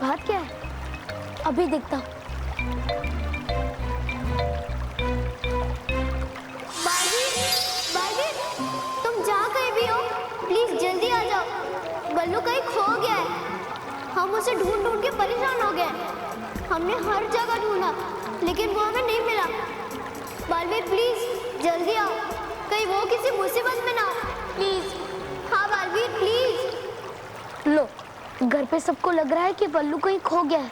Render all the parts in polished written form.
बात क्या है? अभी देखता हूँ। बार्बी, तुम जहाँ कहीं भी हो, प्लीज जल्दी आ जाओ। बल्लू कहीं खो गया है। हम उसे ढूंढ ढूंढ के परेशान हो गए। हमने हर जगह ढूंढा, लेकिन वो हमें नहीं मिला। बार्बी प्लीज जल्दी आओ, कहीं वो किसी मुसीबत में ना हो। प्लीज, हाँ बार्बी प्लीज। लो, घर पे सबको लग रहा है कि बल्लू कहीं खो गया है,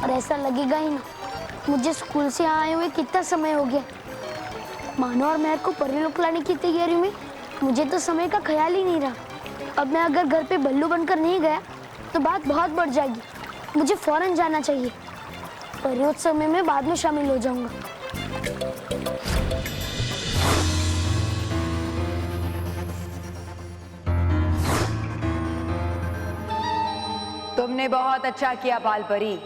और ऐसा लगेगा ही ना। मुझे स्कूल से आए हुए कितना समय हो गया। मानो और महक को परी लाने की तैयारी में मुझे तो समय का ख्याल ही नहीं रहा। अब मैं अगर घर पे बल्लू बनकर नहीं गया तो बात बहुत बढ़ जाएगी। मुझे फौरन जाना चाहिए। परियोत्सव में मैं बाद में शामिल हो जाऊंगा। तुमने बहुत अच्छा किया बाल परी,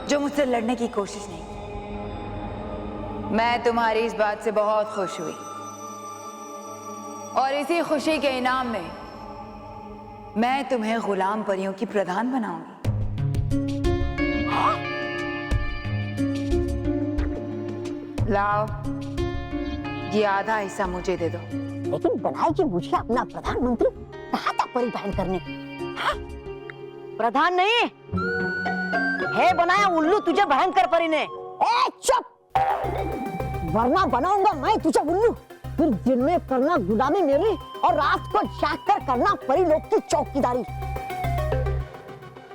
जो मुझसे लड़ने की कोशिश नहीं की। मैं तुम्हारी इस बात से बहुत खुश हुई, और इसी खुशी के इनाम में मैं तुम्हें गुलाम परियों की प्रधान बनाऊंगी। लाओ, ये आधा हिस्सा मुझे दे दो। लेकिन बनाएगी मुझे अपना प्रधानमंत्री, कहाँ था परी बहन करने? हाँ? प्रधान नहीं है बनाया उल्लू तुझे भयंकर परी ने। ए चुप, वरना बनाऊंगा मैं तुझे उल्लू। फिर दिन में करना गुलामी मेरी, और रात को जागकर करना परी लोग की चौकीदारी।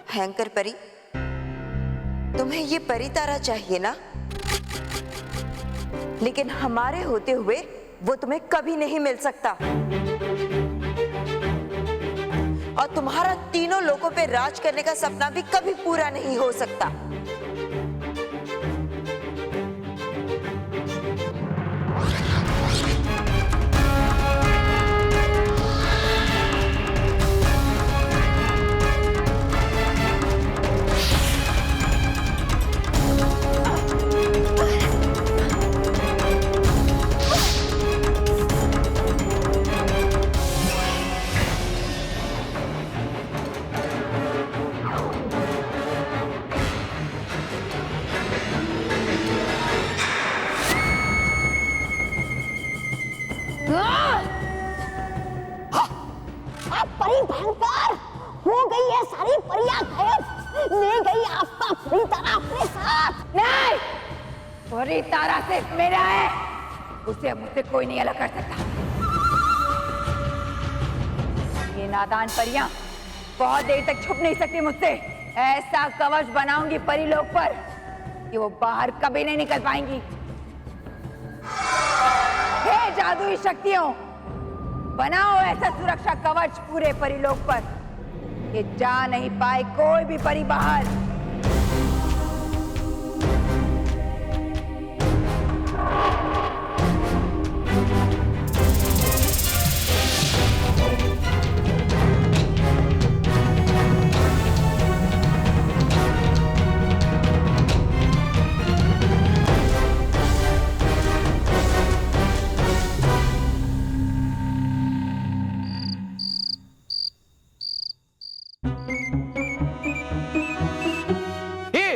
भयंकर परी, तुम्हें ये परी तारा चाहिए ना? लेकिन हमारे होते हुए वो तुम्हें कभी नहीं मिल सकता, और तुम्हारा तीनों लोगों पे राज करने का सपना भी कभी पूरा नहीं हो सकता। परी भयंकर हो गई है, सारी परियां गायब। ले गई आपका परी तारा अपने साथ। नहीं, परी तारा सिर्फ मेरा है, उसे मुझसे कोई नहीं अलग कर सकता। ये नादान परियां बहुत देर तक छुप नहीं सकती मुझसे। ऐसा कवच बनाऊंगी परी लोग पर कि वो बाहर कभी नहीं निकल पाएंगी। हे जादुई शक्तियों, बनाओ ऐसा सुरक्षा कवच पूरे परिलोक पर कि जा नहीं पाए कोई भी परी बाहर।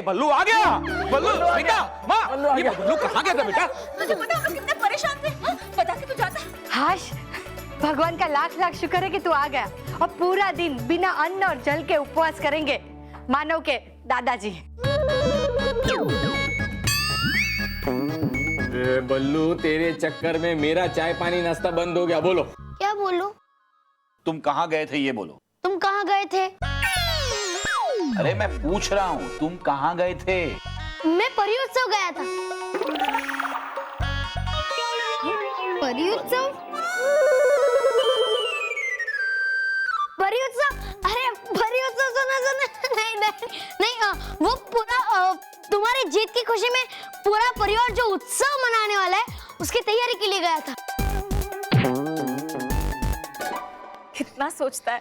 बल्लू आ गया। बल्लू बेटा, माँ, ये बल्लू कहाँ गया था बेटा? मुझे पता हम लोग कितने परेशान थे। बता के तू जाता। हाश, भगवान का लाख लाख शुक्र है कि तू आ गया। और पूरा दिन बिना अन्न और जल के उपवास करेंगे मानव के दादाजी। बल्लू, तेरे चक्कर में मेरा चाय पानी नाश्ता बंद हो गया। बोलो क्या बोलूं? तुम कहाँ गए थे ये बोलो। तुम कहाँ गए थे? अरे मैं पूछ रहा हूँ तुम कहाँ गए थे? मैं परियोत्सव गया था। परियोत्सव? परियोत्सव? अरे परियोत्सव सुना नहीं, वो पूरा तुम्हारी जीत की खुशी में पूरा परिवार जो उत्सव मनाने वाला है उसकी तैयारी के लिए गया था। कितना सोचता है।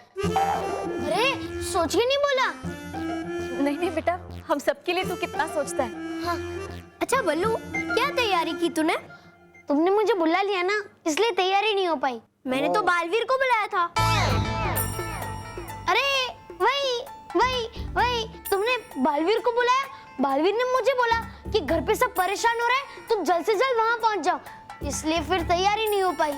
अरे सोच के नहीं बोला। नहीं बेटा, हम सबके लिए तू कितना सोचता है। हाँ। अच्छा बल्लू, क्या तैयारी की तूने? तुमने मुझे बुला लिया ना, इसलिए तैयारी नहीं हो पाई। मैंने तो बालवीर को बुलाया था। अरे वही तुमने बालवीर को बुलाया। बालवीर ने मुझे बोला कि घर पे सब परेशान हो रहे हैं, तुम जल्द से जल्द वहां पहुंच जाओ, इसलिए फिर तैयारी नहीं हो पाई।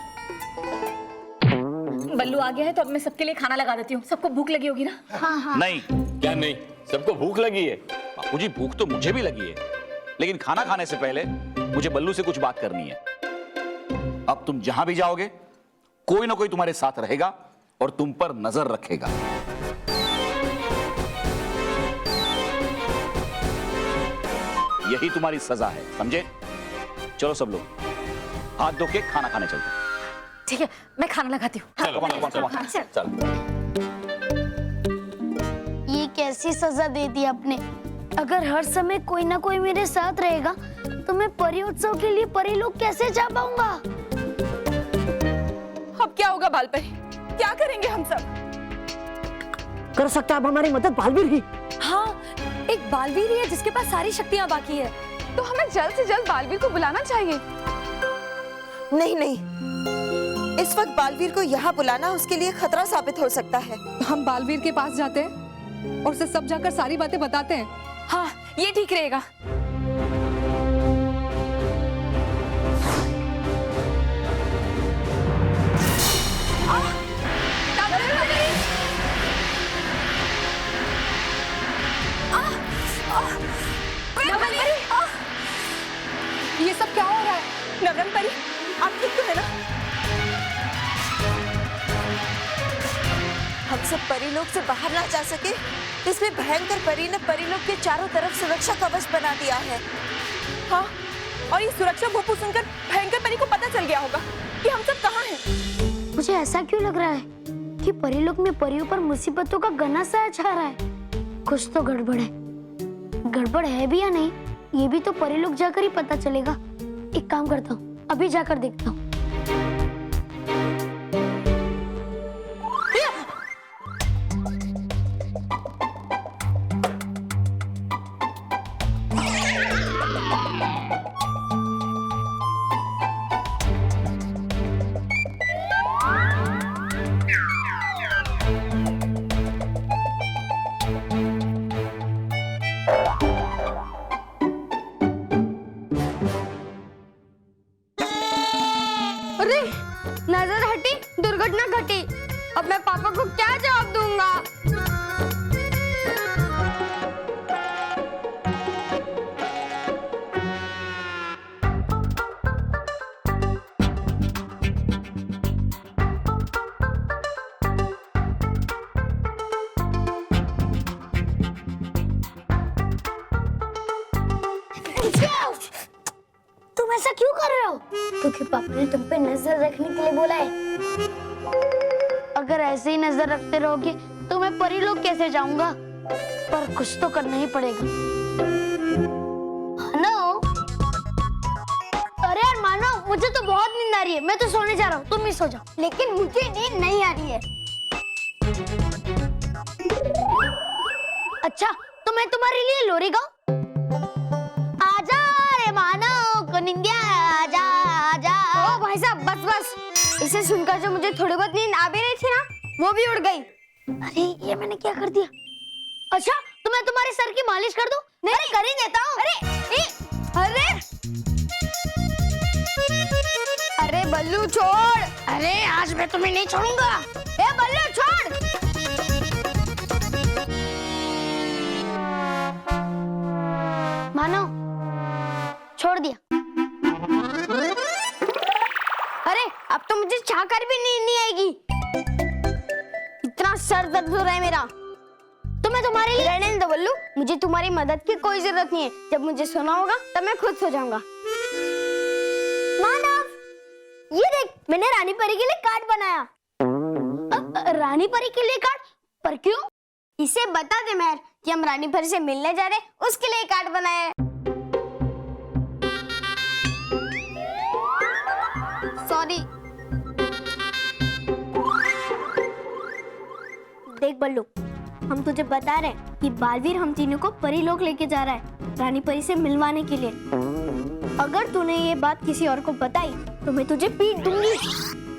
बल्लू आ गया है तो अब मैं सबके लिए खाना लगा देती हूँ। सबको भूख लगी होगी ना? हाँ हाँ। नहीं, क्या नहीं? सबको भूख लगी है? बापूजी भूख तो मुझे भी लगी है, लेकिन खाना खाने से पहले मुझे बल्लू से कुछ बात करनी है। अब तुम जहां भी जाओगे कोई ना कोई तुम्हारे साथ रहेगा और तुम पर नजर रखेगा। यही तुम्हारी सजा है, समझे? चलो सब लोग हाथ धो के खाना खाने चलते हैं। ठीक है, मैं खाना लगाती हूँ। चल। ये कैसी सजा दे दी आपने? अगर हर समय कोई ना कोई मेरे साथ रहेगा तो मैं परियोत्सव के लिए परीलोक कैसे जा पाऊंगा? अब क्या होगा बाल परी? क्या करेंगे हम सब? कर सकता है अब हमारी मदद बालवीर ही। हाँ, एक बालवीर ही है जिसके पास सारी शक्तियाँ बाकी है, तो हमें जल्द से जल्द बालवीर को बुलाना चाहिए। नहीं नहीं, इस वक्त बालवीर को यहाँ बुलाना उसके लिए खतरा साबित हो सकता है। हम बालवीर के पास जाते हैं और उसे सब जाकर सारी बातें बताते हैं। हाँ, ये ठीक रहेगा। ये सब क्या हो रहा है? नवरंग परी, आप ठीक तो है ना? हम सब परीलोक से बाहर ना जा सके, इसमें भयंकर परी ने परीलोक के चारों तरफ सुरक्षा कवच बना दिया है। हाँ, और ये सुरक्षा भोपू सुनकर भयंकर परी को पता चल गया होगा कि हम सब कहाँ हैं। मुझे ऐसा क्यों लग रहा है कि परीलोक में परियों पर मुसीबतों का घना साया छा रहा है? कुछ तो गड़बड़ है। गड़बड़ है भी या नहीं, ये भी तो परीलोक जाकर ही पता चलेगा। एक काम करता हूँ, अभी जाकर देखता हूँ। अरे, नजर हटी, दुर्घटना घटी। अब मैं पापा को क्या जवाब दूंगा? तुम ऐसा क्यों कर रहे हो? क्योंकि पापा ने तुम पे नजर रखने के लिए बोला है। अगर ऐसे ही नजर रखते रहोगे तो मैं परीलोक कैसे जाऊंगा? पर कुछ तो करना ही पड़ेगा। मानो, अरे यार मानो, मुझे तो बहुत नींद आ रही है, मैं तो सोने जा रहा हूँ, तुम ही सो जाओ। लेकिन मुझे नींद नहीं आ रही है। अच्छा, तो मैं तुम्हारे लिए लोरी गाऊं? आजा रे मानो को निंदिया, आजा आजा। ओ भाई साहब, बस बस। इसे सुनकर जो मुझे थोड़ी बहुत नींद आ भी रही थी ना, वो भी उड़ गई। अरे ये मैंने क्या कर दिया? अच्छा, तो मैं तुम्हारे सर की मालिश कर दूं? नहीं, कर ही देता हूँ। अरे अरे बल्लू छोड़। अरे आज मैं तुम्हें नहीं छोड़ूंगा। ए बल्लू छोड़। मानो, छोड़ दिया। अरे अब तो मुझे चाह कर भी नींद नहीं आएगी। इतना सर दर्द हो रहा है मेरा। तो मैं तुम्हारे लिए रहने दो बल्लू, मुझे तुम्हारी मदद की कोई जरूरत नहीं है। जब मुझे सोना होगा तब मैं खुद सो जाऊंगा। मानव, ये देख, मैंने रानी परी के लिए कार्ड बनाया। रानी परी के लिए कार्ड? पर क्यों? इसे बता दे मेहर कि हम रानी परी से मिलने जा रहे, उसके लिए कार्ड बनाया है। सॉरी। देख बल्लू, हम तुझे बता रहे हैं कि बालवीर हम तीनों को परीलोक लेके जा रहा है, रानी परी से मिलवाने के लिए। अगर तूने ये बात किसी और को बताई तो मैं तुझे पीट दूंगी।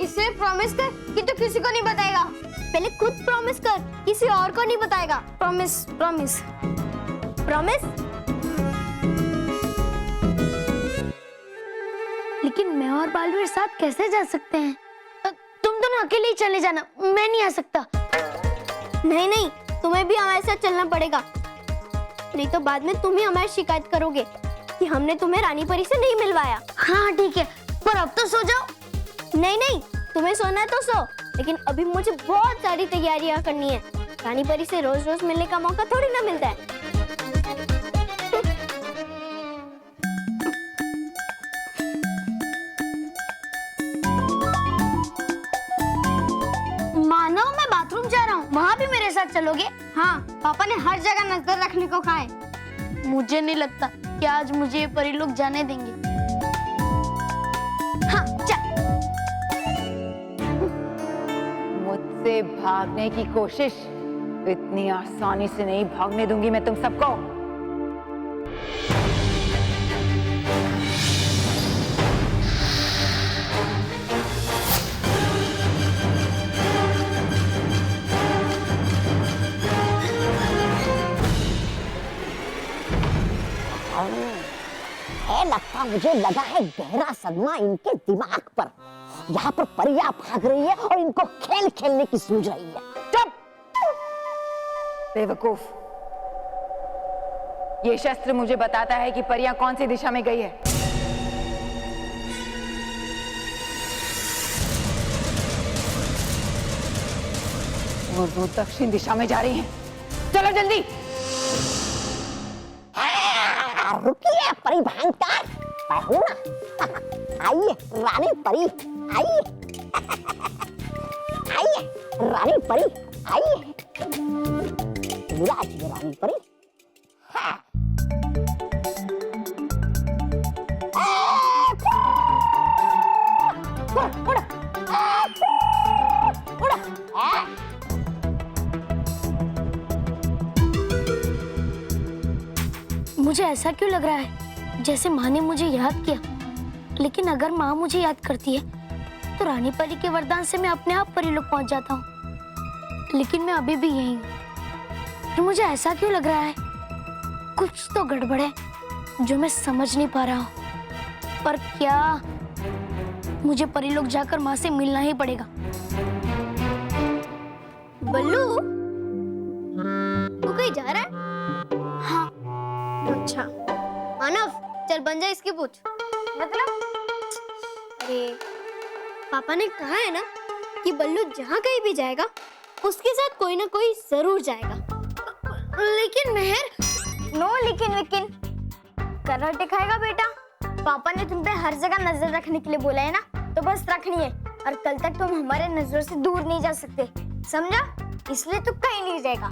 इसे प्रॉमिस कर कि तू किसी को नहीं बताएगा। पहले खुद प्रॉमिस कर, किसी और को नहीं बताएगा। Promise promise. प्रॉमिस? लेकिन मैं और बालवीर साथ कैसे जा सकते हैं? तुम दोनों अकेले ही चले जाना, मैं नहीं आ सकता। नहीं नहीं, तुम्हें भी हमारे साथ चलना पड़ेगा, नहीं तो बाद में तुम ही हमारी शिकायत करोगे कि हमने तुम्हें रानी परी से नहीं मिलवाया। हाँ ठीक है, पर अब तो सो जाओ। नहीं नहीं, तुम्हें सोना है तो सो, लेकिन अभी मुझे बहुत सारी तैयारियां करनी है। रानी परी से रोज रोज मिलने का मौका थोड़ी ना मिलता है। मानो मैं बाथरूम जा रहा हूँ, वहाँ भी मेरे साथ चलोगे? हाँ, पापा ने हर जगह नजर रखने को कहा है। मुझे नहीं लगता कि आज मुझे ये परी लोग जाने देंगे। हाँ, चल। मुझसे भागने की कोशिश, इतनी आसानी से नहीं भागने दूंगी मैं तुम सबको। लगता मुझे लगा है गहरा सदमा इनके दिमाग पर। यहाँ पर परियां भाग रही है और इनको खेल खेलने की सूझ रही है। चुप! बेवकूफ, ये शस्त्र मुझे बताता है कि परियां कौन सी दिशा में गई है। और वो दक्षिण दिशा में जा रही हैं। चलो जल्दी। रुकिए परी भयंकर, मैं हूं ना। आइए रानी परी, आइए आइए रानी परी, आइए। मिला जी रानी परी। हाँ। उड़, उड़, उड़, मुझे ऐसा क्यों लग रहा है जैसे माँ ने मुझे याद किया, लेकिन अगर माँ मुझे याद करती है तो रानी परी के वरदान से मैं अपने आप परीलोक पहुंच जाता हूँ, लेकिन मैं अभी भी यही हूँ। मुझे ऐसा क्यों लग रहा है? कुछ तो गड़बड़ है जो मैं समझ नहीं पा रहा हूँ। पर क्या, मुझे परीलोक जाकर माँ से मिलना ही पड़ेगा। बल्लू, तू कहीं जा रहा है? हाँ। अच्छा मानव, चल बन जा इसकी पूछ। मतलब? अरे पापा ने कहा है ना कि बल्लू जहाँ कहीं भी जाएगा उसके साथ कोई ना कोई जरूर जाएगा। लेकिन मेहर, नो लेकिन विकिन, कराटे खाएगा बेटा? पापा ने तुम पे हर जगह नजर रखने के लिए बोला है ना, तो बस रखनी है, और कल तक तुम हमारे नजरों से दूर नहीं जा सकते, समझा? इसलिए तू कहीं नहीं जाएगा।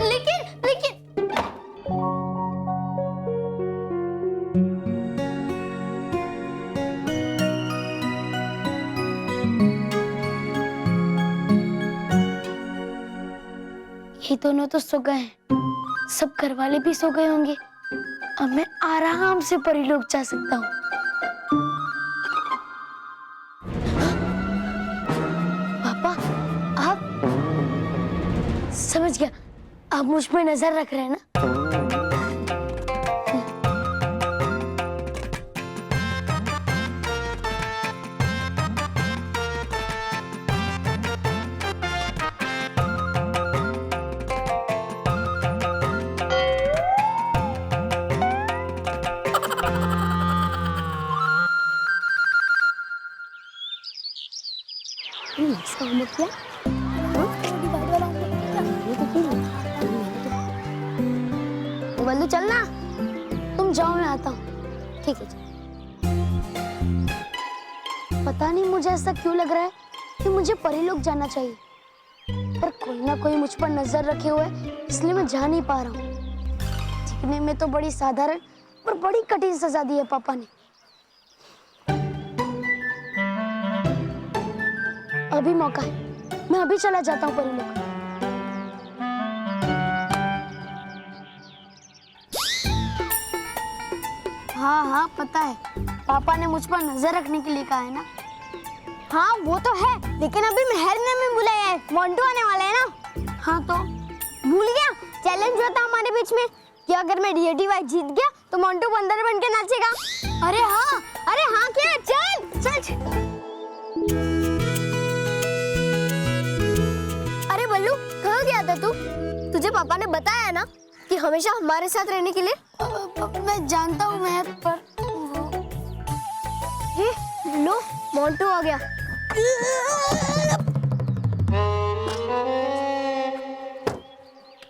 लेकिन लेकिन ये दोनों तो सो गए हैं, सब घर वाले भी सो गए होंगे। अब मैं आराम से परीलोक जा सकता हूँ। पापा, आप समझ गया, आप मुझ पे नजर रख रहे हैं ना? बल्लू चलना, तुम जाओ मैं आता हूँ। ठीक है। पता नहीं मुझे ऐसा क्यों लग रहा है कि मुझे परीलोक जाना चाहिए, पर कोई ना कोई मुझ पर नजर रखे हुए है, इसलिए मैं जा नहीं पा रहा हूँ। दिखने में तो बड़ी साधारण पर बड़ी कठिन सजा दी है पापा ने। अभी मौका है, मैं अभी चला जाता हूँ परीलोक। हाँ हाँ पता है, पापा ने मुझ पर नजर रखने के लिए कहा है ना। हाँ वो तो है, लेकिन अभी मेहर ने हमें बुलाया है, मोंटू आने वाला है ना। हाँ तो भूल गया, चैलेंज हुआ था हमारे बीच में कि अगर मैं डीएडी वाई जीत गया तो मोंटू बंदर बन के नाचेगा। अरे हाँ क्या, चल। अरे बल्लू, कहाँ गया था तू? तुझे पापा ने बताया ना कि हमेशा हमारे साथ रहने के लिए। मैं जानता हूँ मैं, पर लो मोंटू आ गया।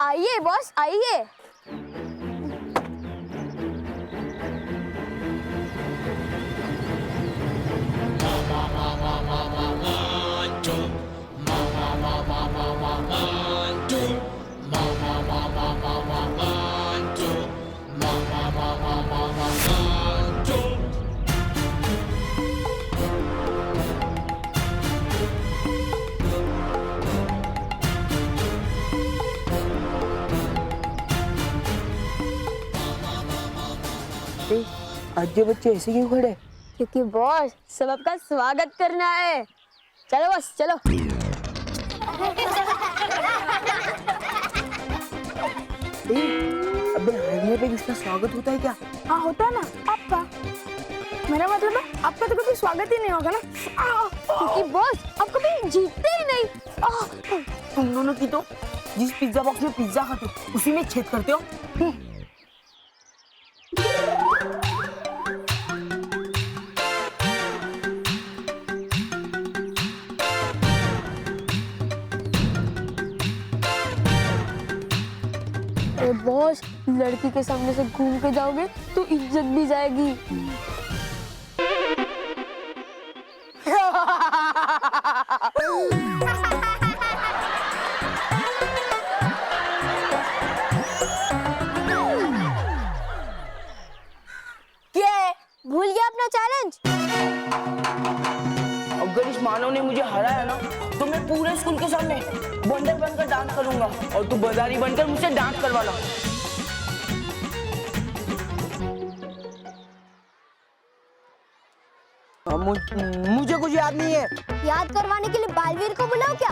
आइए बॉस, आइए। आज के बच्चे ऐसे क्यों खड़े? क्योंकि बॉस सबका स्वागत करना है। चलो बॉस, चलो। अबे हारने पे किसका स्वागत होता है क्या? हाँ होता है ना, आपका। मेरा मतलब है आपका तो कभी स्वागत ही नहीं होगा ना। क्योंकि बॉस आप कभी जीतते ही नहीं। तुम दोनों की तो जिस पिज्जा बॉक्स में पिज्जा खाते हो उसी में छेद करते हो। बॉस, लड़की के सामने से घूम के जाओगे तो इज्जत भी जाएगी। क्या है? भूल गया अपना चैलेंज? अगर इस मानव ने मुझे हराया ना तो मैं पूरे स्कूल के सामने बंदर बनकर डांस करूंगा और तू बाजारी बनकर मुझसे डांस करवाना। मुझे कुछ याद नहीं है। याद करवाने के लिए बालवीर को बुलाओ क्या?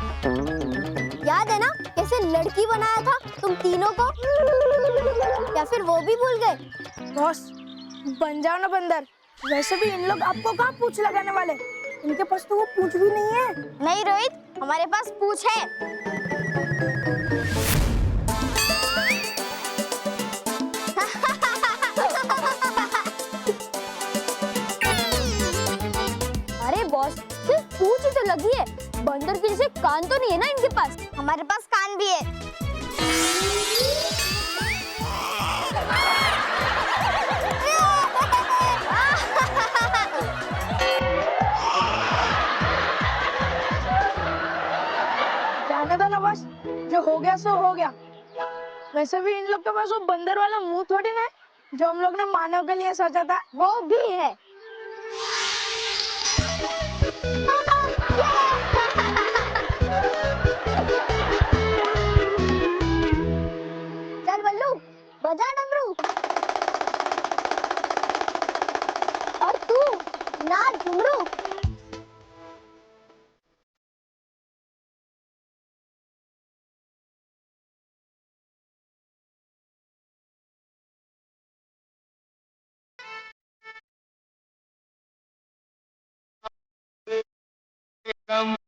याद है ना कैसे लड़की बनाया था तुम तीनों को? या फिर वो भी भूल गए? बॉस बन जाओ ना बंदर। वैसे भी इन लोग आपको कहाँ पूछ लगाने वाले, इनके पास तो वो पूछ भी नहीं है। नहीं रोहित, हमारे पास पूछ है। अरे बॉस, सिर्फ पूछ ही तो लगी है, बंदर के जैसे कान तो नहीं है ना इनके पास। हमारे पास कान भी है। जाने दो ना बस, जो हो गया सो हो गया। वैसे भी इन लोग के पास वो बंदर वाला मुंह थोड़ी ना है जो हम लोग ने मानव के लिए सोचा था। वो भी है। चल बल्लू, बजा डमरू। और तू नाच घुंघरू।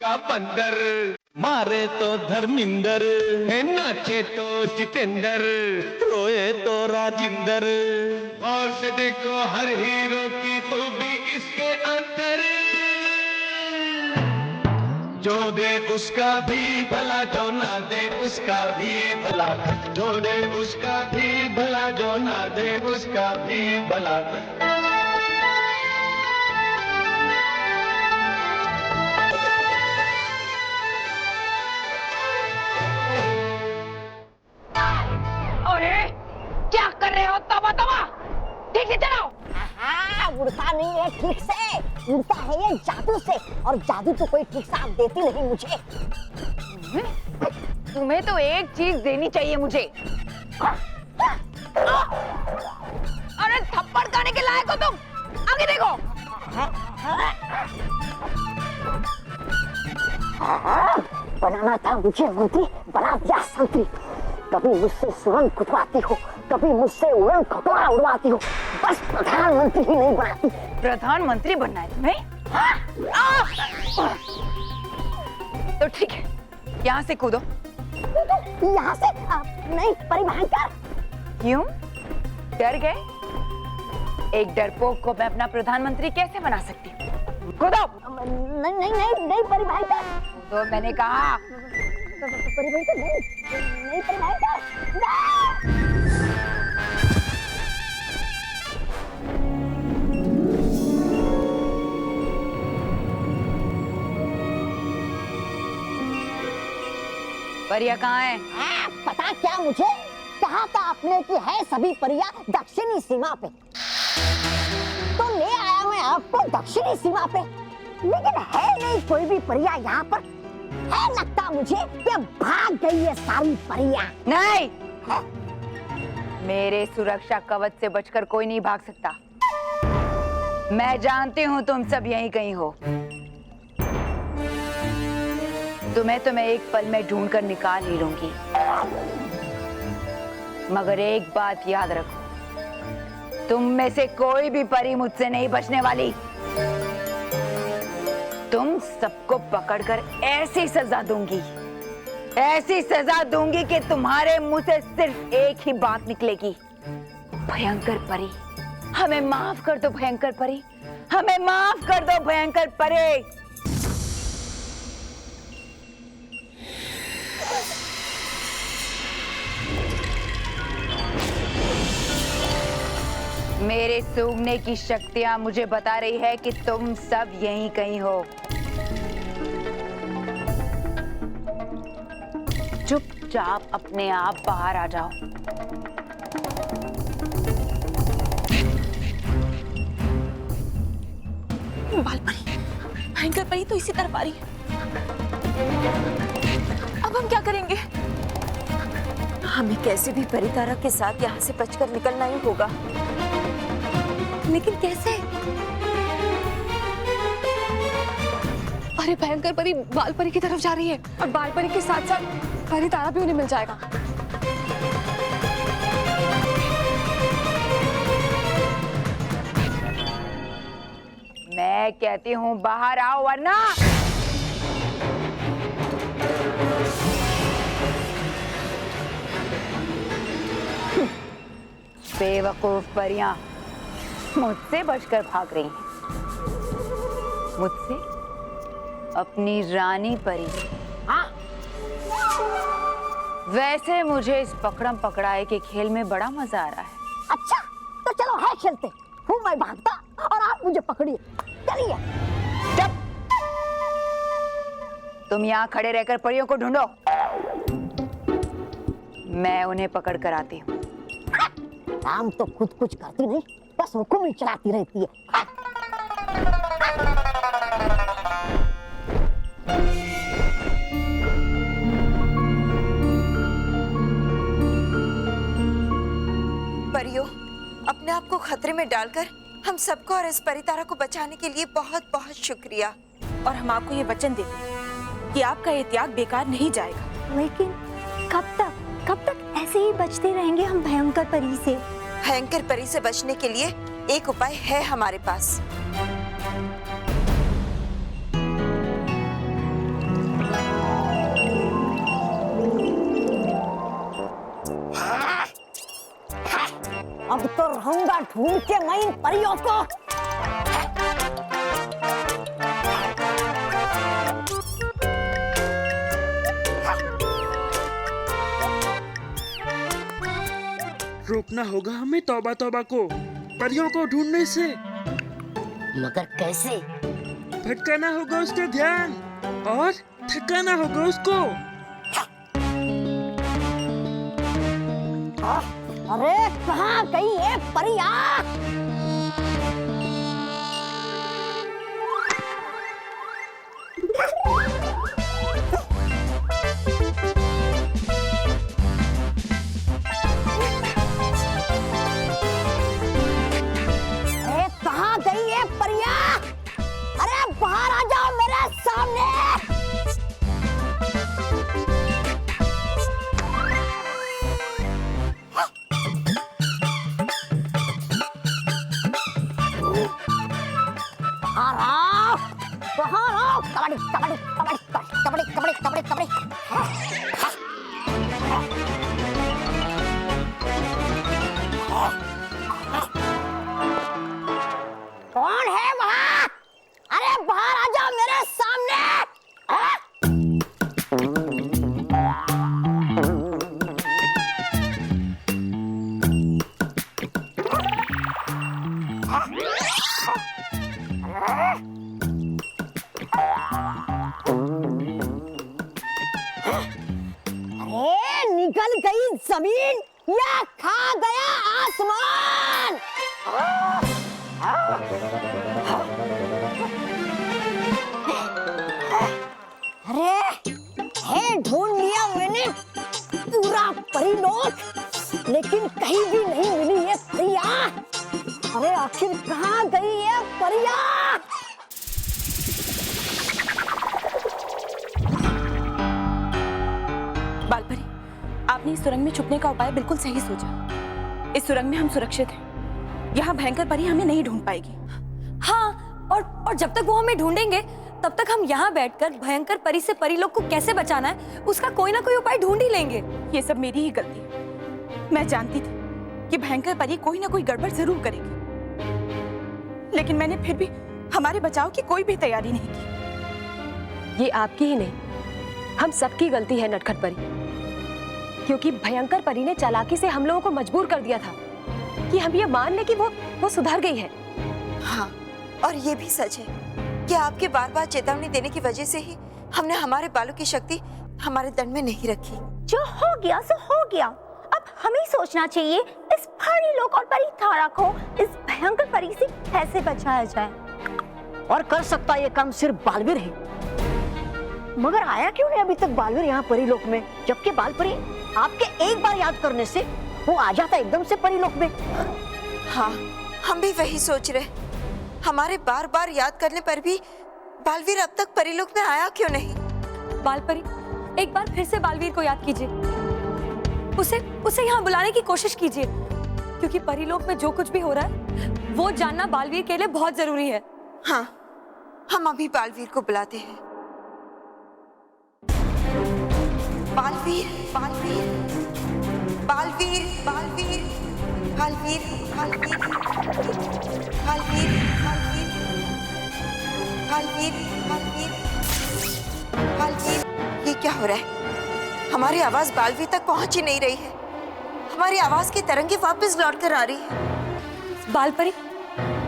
का बंदर मारे तो धर्मिंदर, नाचे तो जितेंद्र, रोए तो राजिंदर। और से देखो हर हीरो की खूबी इसके अंदर, जो दे उसका भी भला, जो ना दे उसका भी भला, जो दे उसका भी भला, जो ना दे उसका भी भला। क्या कर रहे हो? तबा तबा ठीक से चलाओ। उड़ता नहीं है ठीक से, उड़ता है ये जादू से, और जादू तो कोई ठीक से आप देती नहीं मुझे। तुम्हें तो एक चीज देनी चाहिए मुझे। अरे थप्पड़ खाने के लायक हो तुम, आगे देखो। बनाना था मुझे मंत्री, बना दिया संतरी। कभी मुझसे सुरंग खुदवाती हो, कभी मुझसे उड़न खटोला उड़वाती हो, बस प्रधानमंत्री ही नहीं बनाती। प्रधानमंत्री बनना है तुम्हें? तो ठीक है, यहाँ से कूदो। यहाँ से नहीं परिभयंकर। क्यों? डर गए? एक डरपोक को मैं अपना प्रधानमंत्री कैसे बना सकती हूँ? कूदो। नहीं नहीं नहीं नहीं परिभयंकर। तो मैंने कहा परिभयंकर नहीं परिभयंकर। परिया कहाँ है? पता क्या मुझे? कहा था आपने कि है सभी परिया दक्षिणी सीमा पे, तो ले आया मैं आपको दक्षिणी सीमा पे, लेकिन है नहीं कोई भी परिया यहाँ पर। है लगता मुझे कि भाग गई है सारी परिया। नहीं, मेरे सुरक्षा कवच से बचकर कोई नहीं भाग सकता। मैं जानती हूँ तुम सब यहीं कहीं हो। तुम्हें तो मैं एक पल में ढूंढ कर निकाल ही लूंगी, मगर एक बात याद रखो, तुम में से कोई भी परी मुझसे नहीं बचने वाली। तुम सबको पकड़कर ऐसी सजा दूंगी, ऐसी सजा दूंगी कि तुम्हारे मुंह से सिर्फ एक ही बात निकलेगी, भयंकर परी, हमें माफ कर दो भयंकर परी, हमें माफ कर दो भयंकर परी। मेरे सूंघने की शक्तियां मुझे बता रही है कि तुम सब यहीं कहीं हो। चुपचाप अपने आप बाहर आ जाओ। बालपरी, भयंकर परी तो इसी तरफ आ रही है। अब हम क्या करेंगे? हमें कैसे भी परितारा के साथ यहाँ से बचकर निकलना ही होगा। लेकिन कैसे? अरे भयंकर परी बाल परी की तरफ जा रही है और बाल परी के साथ साथ परी तारा भी उन्हें मिल जाएगा। मैं कहती हूँ बाहर आओ वरना। बेवकूफ परियां मुझसे बचकर भाग रही हैं। मुझसे? अपनी रानी परी। हाँ। वैसे मुझे इस पकड़म पकड़ाई के खेल में बड़ा मजा आ रहा है। अच्छा तो चलो है खेलते, हूँ मैं भागता और आप मुझे पकड़िए, चलिए। जब तुम यहाँ खड़े रहकर परियों को ढूंढो, मैं उन्हें पकड़ कर आती हूँ। काम तो खुद कुछ करती नहीं, बस हुक्म ही चलाती रहती है। परियों, अपने आप को खतरे में डालकर हम सबको और इस परितारा को बचाने के लिए बहुत बहुत शुक्रिया। और हम आपको ये वचन देते हैं कि आपका ये त्याग बेकार नहीं जाएगा। लेकिन कब तक ऐसे ही बचते रहेंगे हम भयंकर परी से? भयंकर परी से बचने के लिए एक उपाय है हमारे पास। अब तो रहूंगा ढूंढ के मैं इन परियों को। रोकना होगा हमें तौबा तौबा को परियों को ढूंढने से। मगर कैसे? भटकाना होगा उसका ध्यान और थकाना होगा उसको। अरे कहाँ गई है परिया? कहाँ गई है परिया? अरे बाहर आ जाओ मेरे सामने। कबड्डी कबड्डी कबड्डी कबड्डी कबड्डी कबड्डी। कौन है वहाँ? अरे बाहर आ जाओ मेरे सामने। हाँ? अरे निकल गई जमीन या खा गया आसमान। अरे है ढूंढ लिया मैंने पूरा परिलोक, लेकिन कहीं भी नहीं मिली ये परिया। अरे आखिर कहाँ गई ये परिया? बालपरी, आपने इस सुरंग में छुपने का उपाय बिल्कुल सही सोचा। इस सुरंग में हम सुरक्षित हैं। यहाँ भयंकर परी हमें नहीं ढूंढ पाएगी। हाँ, और जब तक वो हमें ढूंढेंगे तब तक हम यहाँ बैठकर भयंकर परी से परी लोग को कैसे बचाना है उसका कोई ना कोई उपाय ढूंढ ही लेंगे। ये सब मेरी ही गलती है। मैं जानती थी कि भयंकर परी कोई ना कोई गड़बड़ जरूर करेगी, लेकिन मैंने फिर भी हमारे बचाव की कोई भी तैयारी नहीं की। ये आपकी ही नहीं, हम सबकी गलती है नटखट परी, क्योंकि भयंकर परी ने चालाकी से हम लोगों को मजबूर कर दिया था कि हम ये मान लें कि वो सुधर गई है। हाँ, और ये भी सच है कि आपके बार बार चेतावनी देने की वजह से ही हमने हमारे बालों की शक्ति हमारे दंड में नहीं रखी। जो हो गया सो हो गया। अब हमें सोचना चाहिए इस परी लोक और परी तारा को इस भयंकर परी से कैसे बचाया जाए। और कर सकता ये काम सिर्फ बालवीर है। मगर आया क्यों नहीं अभी तक बालवीर यहाँ परिलोक में, जबकि बालपरी आपके एक बार याद करने से वो आ जाता एकदम से परिलोक में। हाँ, हम भी वही सोच रहे। हमारे बार बार याद करने पर भी बालवीर अब तक परिलोक में आया क्यों नहीं? बालपरी, एक बार फिर से बालवीर को याद कीजिए, उसे यहाँ बुलाने की कोशिश कीजिए, क्योंकि परिलोक में जो कुछ भी हो रहा है वो जानना बालवीर के लिए बहुत जरूरी है। हाँ, हम अभी बालवीर को बुलाते हैं। बालवीर, बालवीर, बालवीर, बालवीर, बालवीर, बालवीर, बालवीर, बालवीर, बालवीर, बालवीर। ये क्या हो रहा है? हमारी आवाज बालवीर तक पहुंच ही नहीं रही है। हमारी आवाज की तरंगे वापस लौट कर आ रही है। बालपरी,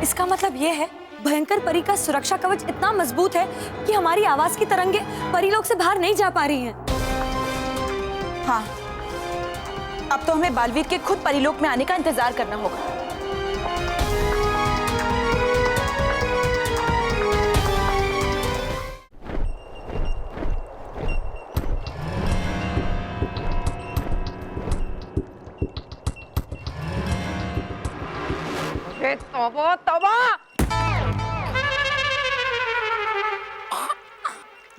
इसका मतलब ये है भयंकर परी का सुरक्षा कवच इतना मजबूत है कि हमारी आवाज की तरंगे परिलोक से बाहर नहीं जा पा रही हैं। हाँ, अब तो हमें बालवीर के खुद परिलोक में आने का इंतजार करना होगा। तौबा तौबा,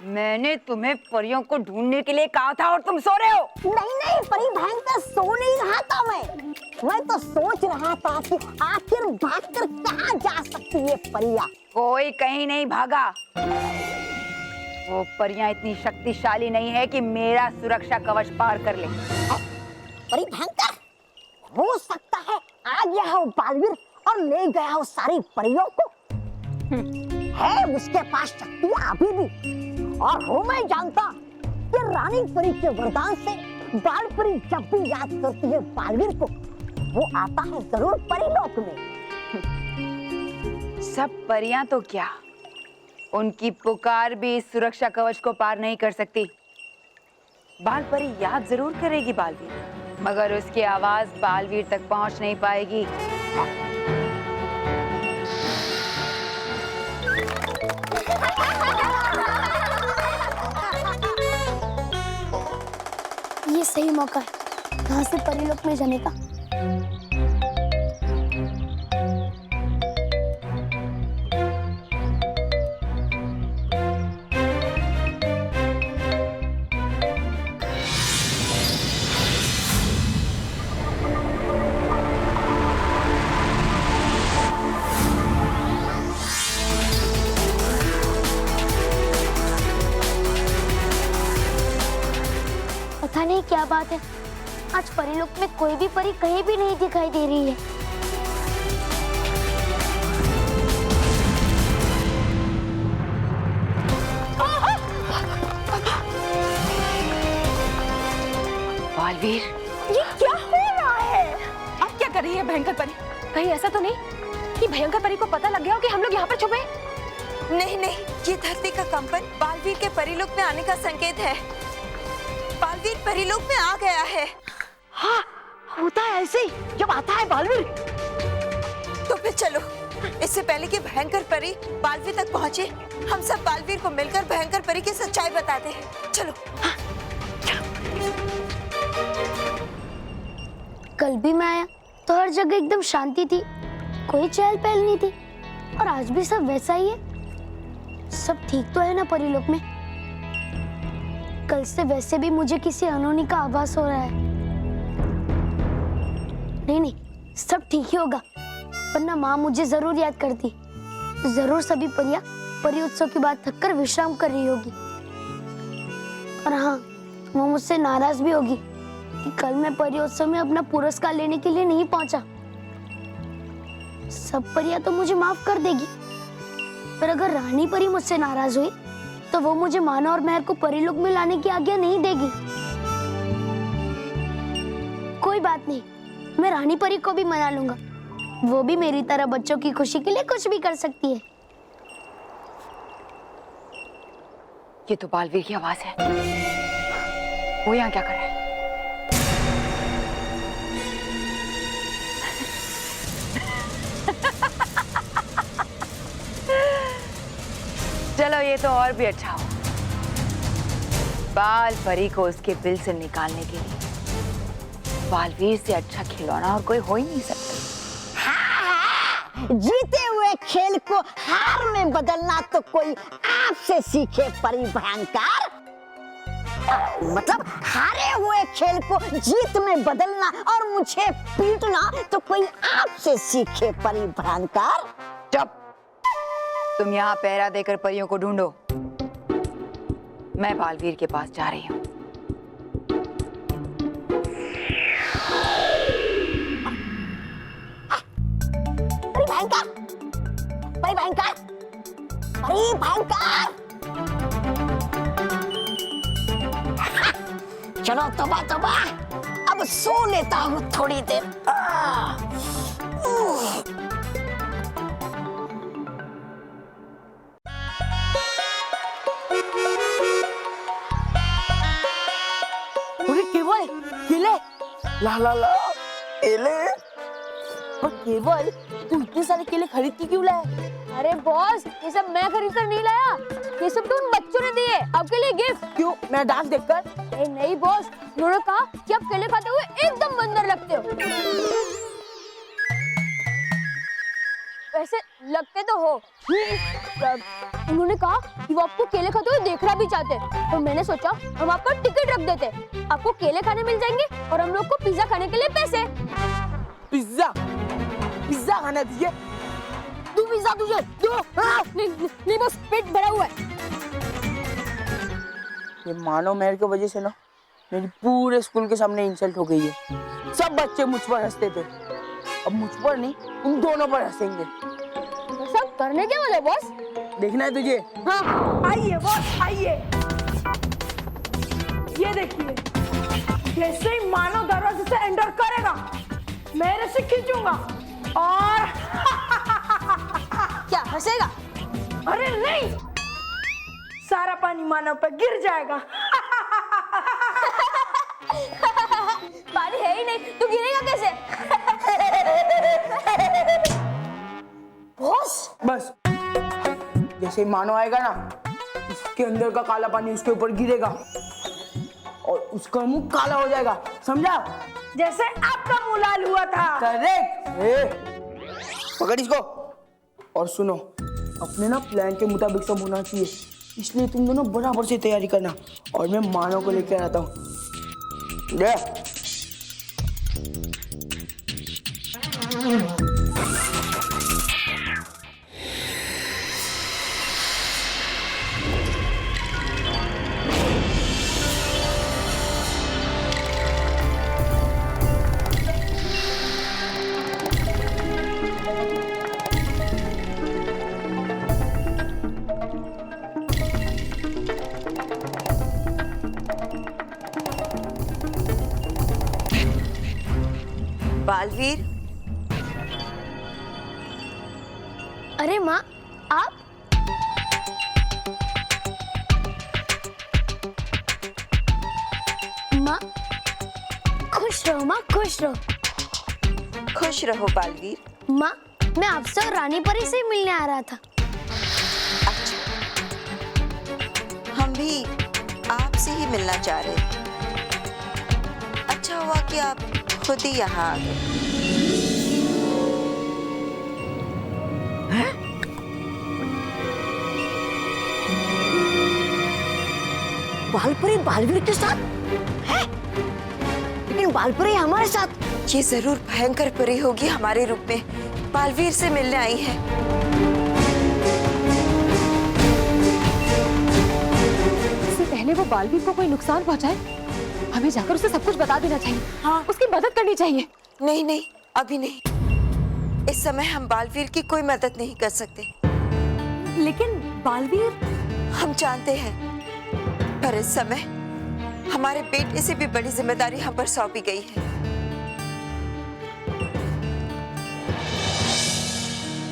मैंने तुम्हें परियों को ढूंढने के लिए कहा था और तुम सो रहे हो। नहीं नहीं परी भयंकर सो नहीं रहा था मैं तो सोच रहा था कि आखिर भागकर कहाँ जा सकती है परियां। कोई कहीं नहीं भागा। वो परियां इतनी शक्तिशाली नहीं है कि मेरा सुरक्षा कवच पार कर ले। परी भयंकर, हो सकता है आ गया हो बालवीर और ले गया हो सारी परियों को। है उसके पास शक्तियां अभी भी, और हो मैं जानता कि रानी परी के वरदान से बालपरी जब भी याद करती है बालवीर को, वो आता है जरूर परिलोक में। सब परियां तो क्या, उनकी पुकार भी इस सुरक्षा कवच को पार नहीं कर सकती। बालपरी याद जरूर करेगी बालवीर, मगर उसकी आवाज बालवीर तक पहुंच नहीं पाएगी। ये सही मौका है यहाँ से परिलोक में जाने का। क्या बात है, आज परीलोक में कोई भी परी कहीं भी नहीं दिखाई दे रही है। बालवीर, ये क्या हो रहा है? अब क्या कर रही है भयंकर परी? कहीं ऐसा तो नहीं कि भयंकर परी को पता लग गया हो कि हम लोग यहाँ पर छुपे हैं? नहीं नहीं, ये धरती का कंपन बालवीर के परीलोक में आने का संकेत है। बालवीर परीलोक में आ गया है। हाँ, होता है ऐसे ही जब आता है बालवीर। तो फिर चलो, इससे पहले कि भयंकर परी बालवीर तक पहुंचे, हम सब बालवीर को मिलकर भयंकर परी की सच्चाई बताते हैं। चलो। हाँ, कल भी मैं आया तो हर जगह एकदम शांति थी, कोई चहल पहल नहीं थी, और आज भी सब वैसा ही है। सब ठीक तो है ना परीलोक में? कल से वैसे भी मुझे किसी अनहोनी का आभास हो रहा है। नहीं नहीं, सब ठीक ही होगा, वरना माँ मुझे जरूर याद करती। जरूर सभी परियां परी उत्सव की बात थक कर विश्राम कर रही होगी। और हाँ, वो मुझसे नाराज भी होगी कि कल मैं परियोत्सव में अपना पुरस्कार लेने के लिए नहीं पहुंचा। सब परियां तो मुझे माफ कर देगी, पर अगर रानी परी मुझसे नाराज हुई तो वो मुझे मानो और महर को परीलोक में लाने की आज्ञा नहीं देगी। कोई बात नहीं, मैं रानी परी को भी मना लूंगा। वो भी मेरी तरह बच्चों की खुशी के लिए कुछ भी कर सकती है। ये तो बालवीर की आवाज है। वो यहाँ क्या कर रहा है? चलो, ये तो और भी अच्छा हो। बाल परी को उसके बिल से निकालने के लिए बालवीर से अच्छा खिलौना और कोई हो ही नहीं सकता। हाँ, जीते हुए खेल को हार में बदलना तो कोई आपसे सीखे परी भयंकर। मतलब हारे हुए खेल को जीत में बदलना और मुझे पीटना तो कोई आपसे सीखे परी भयंकर। चुप! तुम यहाँ पहरा देकर परियों को ढूंढो, मैं बालवीर के पास जा रही हूँ। परी भयंकर, परी भयंकर, परी भयंकर। चलो तोबा तोबा, अब सो लेता हूँ थोड़ी देर। केवल केले, ला ला ला केले। पर केवल तू इतने सारे केले खरीद के क्यों लाया? अरे बॉस, ये सब मैं खरीद कर नहीं लाया, ये सब तो उन बच्चों ने दिए आपके लिए गिफ्ट। क्यों, मैं डांस देखकर? नहीं बॉस, उन्होंने कहा कि आप केले खाते हुए एकदम बंदर लगते हो। वैसे लगते तो हो। उन्होंने कहा कि वो आपको केले खाते हुए देखना भी चाहते, तो मैंने सोचा हम आपको टिकट रख देते, आपको केले खाने मिल जाएंगे और हम लोग को पिज्जा खाने के लिए पैसे। पिज्जा? पिज्जा खाना तुझे? तू पिज्जा तुझे दो? नहीं बस, पेट भरा हुआ है। ये मानो मेहर की वजह से ना मेरी पूरे स्कूल के सामने इंसल्ट हो गई है। सब बच्चे मुझ पर हंसते थे, अब मुझ पर नहीं, उन दोनों पर हंसेंगे। सब करने क्या वाले बॉस? देखना है तुझे? हाँ। आइए बॉस, आइए। ये देखिए, जैसे ही मानव दरवाजे से एंटर करेगा, मैं रस्सी खींचूंगा और क्या हंसेगा? अरे नहीं, सारा पानी मानव पर गिर जाएगा। पानी है ही नहीं, तू गिरेगा कैसे? बॉस, बस जैसे मानो आएगा ना, इसके अंदर का काला पानी उसके ऊपर गिरेगा और उसका मुंह काला हो जाएगा, समझा? जैसे आपका मुंह लाल हुआ था। करेक्ट। पकड़ इसको और सुनो, अपने ना प्लान के मुताबिक सब होना चाहिए, इसलिए तुम दोनों बराबर से तैयारी करना और मैं मानव को लेकर आता हूँ। बालवीर, अरे माँ, आप? माँ, खुश रहो माँ, खुश रहो। खुश रहो बालवीर। माँ, मैं आपसे और रानी परी से ही मिलने आ रहा था। अच्छा, हम भी आपसे ही मिलना चाह रहे थे। अच्छा हुआ कि आप खुद ही यहाँ आ गए। बालपरी बालवीर के साथ है, लेकिन बालपरी हमारे साथ। ये जरूर भयंकर परी होगी, हमारे रूप में बालवीर से मिलने आई है। इससे पहले वो बालवीर को कोई नुकसान पहुंचाए, हमें जाकर उसे सब कुछ बता देना चाहिए। हाँ, उसकी मदद करनी चाहिए। नहीं नहीं, अभी नहीं। इस समय हम बालवीर की कोई मदद नहीं कर सकते। लेकिन बालवीर, हम जानते हैं, पर इस समय हमारे बेटे से भी बड़ी जिम्मेदारी हम पर सौंपी गई है।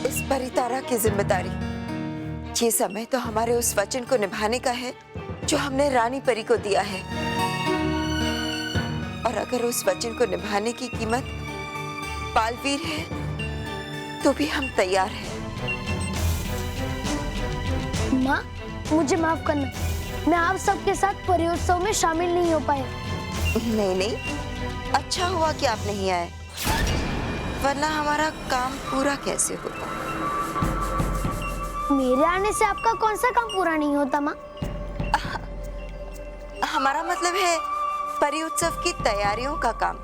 इस परितारा की जिम्मेदारी, ये समय तो हमारे उस वचन को निभाने का है जो हमने रानी परी को दिया है। और अगर उस वचन को निभाने की कीमत बालवीर है तो भी हम तैयार हैं। माँ, मुझे माफ करना, मैं आप सबके साथ परियोत्सव में शामिल नहीं हो पाया। नहीं नहीं, अच्छा हुआ कि आप नहीं आए, वरना हमारा काम पूरा कैसे होता। मेरे आने से आपका कौन सा काम पूरा नहीं होता माँ? हमारा मतलब है परी उत्सव की तैयारियों का काम।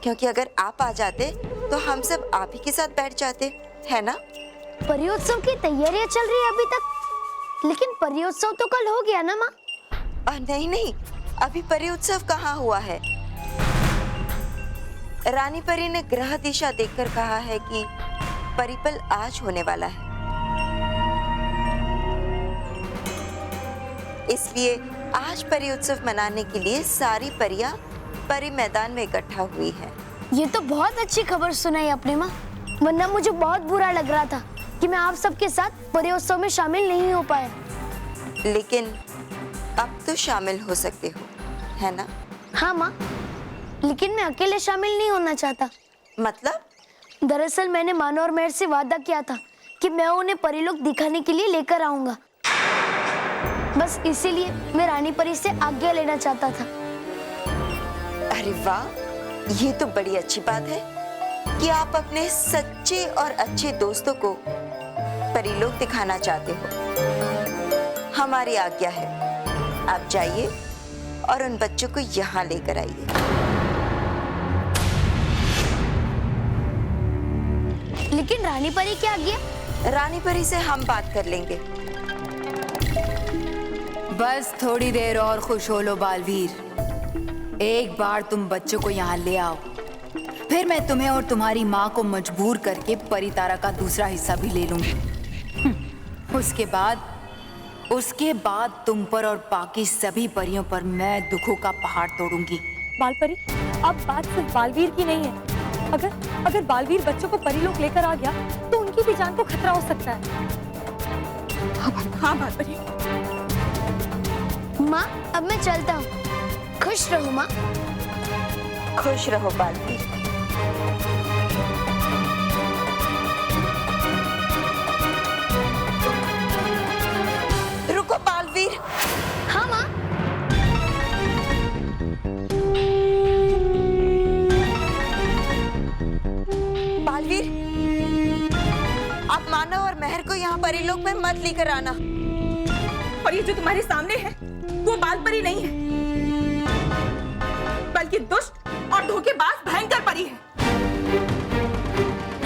क्योंकि अगर आप आ जाते तो हम सब आप ही के साथ बैठ जाते, है ना? परियोत्सव की तैयारियां चल रही है अभी तक, लेकिन परियोत्सव तो कल हो गया ना माँ? नहीं नहीं, अभी परी उत्सव कहाँ हुआ है। रानी परी ने ग्रह दिशा देखकर कहा है कि परिपल आज होने वाला है, इसलिए आज परी उत्सव मनाने के लिए सारी परियां परी मैदान में इकट्ठा हुई है। ये तो बहुत अच्छी खबर सुनाई आपने माँ, वरना मुझे बहुत बुरा लग रहा था कि मैं आप सबके साथ परियोत्सव में शामिल नहीं हो पाया। लेकिन अब तो शामिल हो सकते हो, है ना? हाँ माँ, लेकिन मैं अकेले शामिल नहीं होना चाहता। मतलब? दरअसल मैंने मानो और मेहर से वादा किया था कि मैं उन्हें परीलोक दिखाने के लिए लेकर आऊंगा। बस इसीलिए मैं रानी परी से आज्ञा लेना चाहता था। अरे वाह, ये तो बड़ी अच्छी बात है कि आप अपने सच्चे और अच्छे दोस्तों को परीलोक दिखाना चाहते हो। हमारी आज्ञा है, आप जाइए और उन बच्चों को यहाँ लेकर आइए। लेकिन रानी परी की आज्ञा? रानी परी से हम बात कर लेंगे। बस थोड़ी देर और खुश हो लो बालवीर। एक बार तुम बच्चों को यहाँ ले आओ, फिर मैं तुम्हें और तुम्हारी माँ को मजबूर करके परितारा का दूसरा हिस्सा भी ले लूंगी। उसके बाद तुम पर और बाकी सभी परियों पर मैं दुखों का पहाड़ तोड़ूंगी। बालपरी, अब बात सिर्फ बालवीर की नहीं है। अगर बालवीर बच्चों को परीलोक लेकर आ गया तो उनकी भी जान को खतरा हो सकता है। हाँ बालपरी। माँ, अब मैं चलता हूँ। खुश रहो माँ। खुश रहो बालवीर। रुको बालवीर। हाँ माँ। बालवीर, आप मानव और मेहर को यहाँ परीलोक में मत लेकर आना। और ये जो तुम्हारे सामने है वो बालपरी नहीं है, बल्कि दुष्ट और धोखेबाज भयंकर परी है।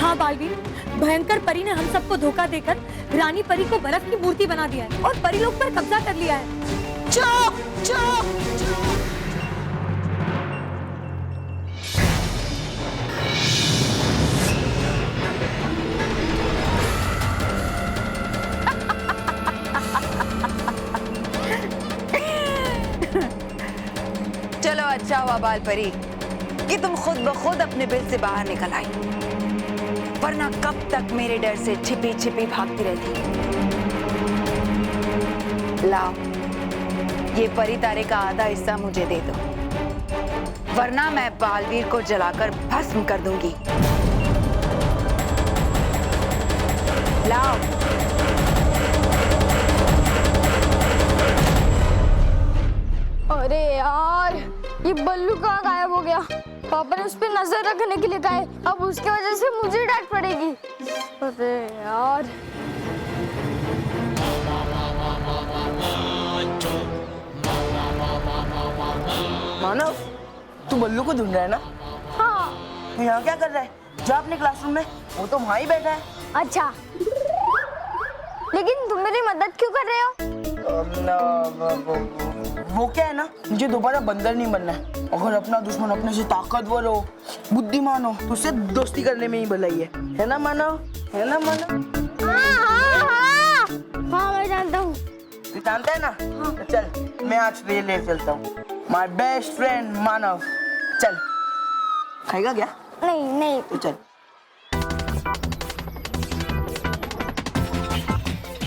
हाँ बालवीर, भयंकर परी ने हम सबको धोखा देकर रानी परी को बर्फ की मूर्ति बना दिया है और परीलोक पर कब्जा कर लिया है। चुप चुप चुप। चलो अच्छा हुआ बालपरी, कि तुम खुद ब खुद अपने बिल से बाहर निकल आई, वरना कब तक मेरे डर से छिपी छिपी भागती रहती। लाओ, ये परी तारे का आधा हिस्सा मुझे दे दो, वरना मैं बालवीर को जलाकर भस्म कर दूंगी। लाओ। अरे यार, ये बल्लू कहाँ गायब हो गया? पापा ने उस पर नजर रखने के लिए कहा है, अब उसके वजह से मुझे डांट पड़ेगी। अरे यार। मानव, तू बल्लू को ढूंढ रहा है ना? हाँ। तो यहाँ क्या कर रहा है? जा अपने क्लासरूम में, वो तो वहाँ ही बैठा है। अच्छा, लेकिन तुम मेरी मदद क्यों कर रहे हो? वो क्या है ना, मुझे दोबारा बंदर नहीं बनना है। अगर अपना दुश्मन अपने से ताकतवर हो, बुद्धिमान हो, तो उससे दोस्ती करने में ही भलाई है ना मानव? है ना मानव? हाँ, मैं जानता हूँ। तू जानता है ना? हाँ। तो चल, मैं आज ले ले चलता हूँ। माय बेस्ट फ्रेंड मानव, चल। खाएगा क्या? नहीं। तो चल।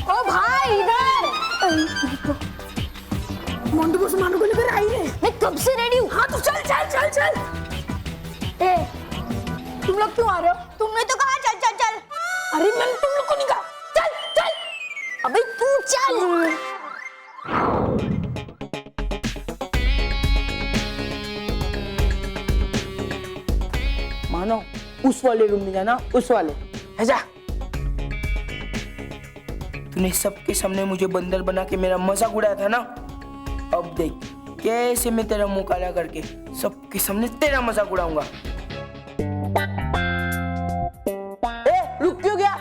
ओ भाई, इधर। मोंटू बॉस मानो को लेकर आई है। मैं कब से रेडी हूँ। हाँ तो चल चल चल चल। ए, तुम लोग क्यों आ रहे हो? तुमने तो कहा चल चल चल। अरे मैंने तुम लोग को नहीं कहा। चल चल। अबे तू चल। मानो, उस वाले रूम में जाना, उस वाले। है जा। तूने सबके सामने मुझे बंदर बना के मेरा मजाक उड़ाया था ना? अब देख कैसे मैं तेरा मुंह काला करके सबके सामने तेरा मजाक उड़ाऊंगा। रुक क्यों गया?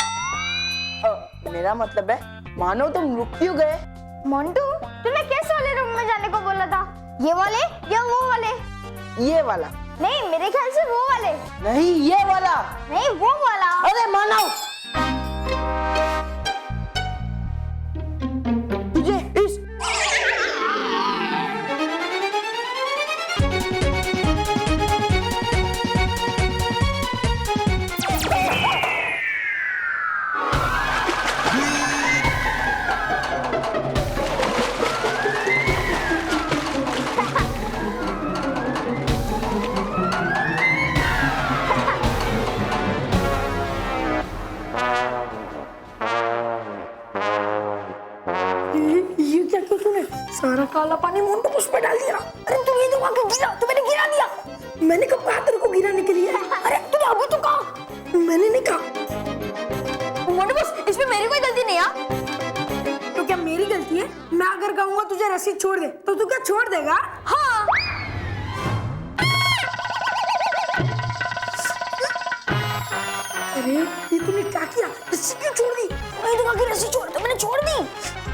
मेरा मतलब है, मानो तुम रुक क्यों गए? मोंटू, तूने किस वाले रूम में जाने को बोला था? ये वाले या वो वाले? ये वाला। नहीं, मेरे ख्याल से वो वाले। नहीं, ये वाला। नहीं, वो वाला। अरे मानव, तुझे इस ये क्या किया तूने? सारा काला पानी मोंटू बॉस पे डाल दिया। अरे तू ये तो वहाँ क्यों गिरा? तू मैंने गिरा दिया। मैंने कब कहा तेरे को गिराने के लिए? अरे तूने अभी तो कहा। मैंने नहीं कहा। मोंटू बॉस, इसमें मेरी कोई गलती नहीं है। तो क्या मेरी गलती है? मैं अगर कहूँगा तुझे रस्सी छोड़ दे, तो तू क्या छोड़ देगा? हाँ। अरे ये तूने क्या किया? रस्सी क्यों छोड़ दी? मैंने तो कहा कि रस्सी छोड़, तो मैंने छोड़ दी।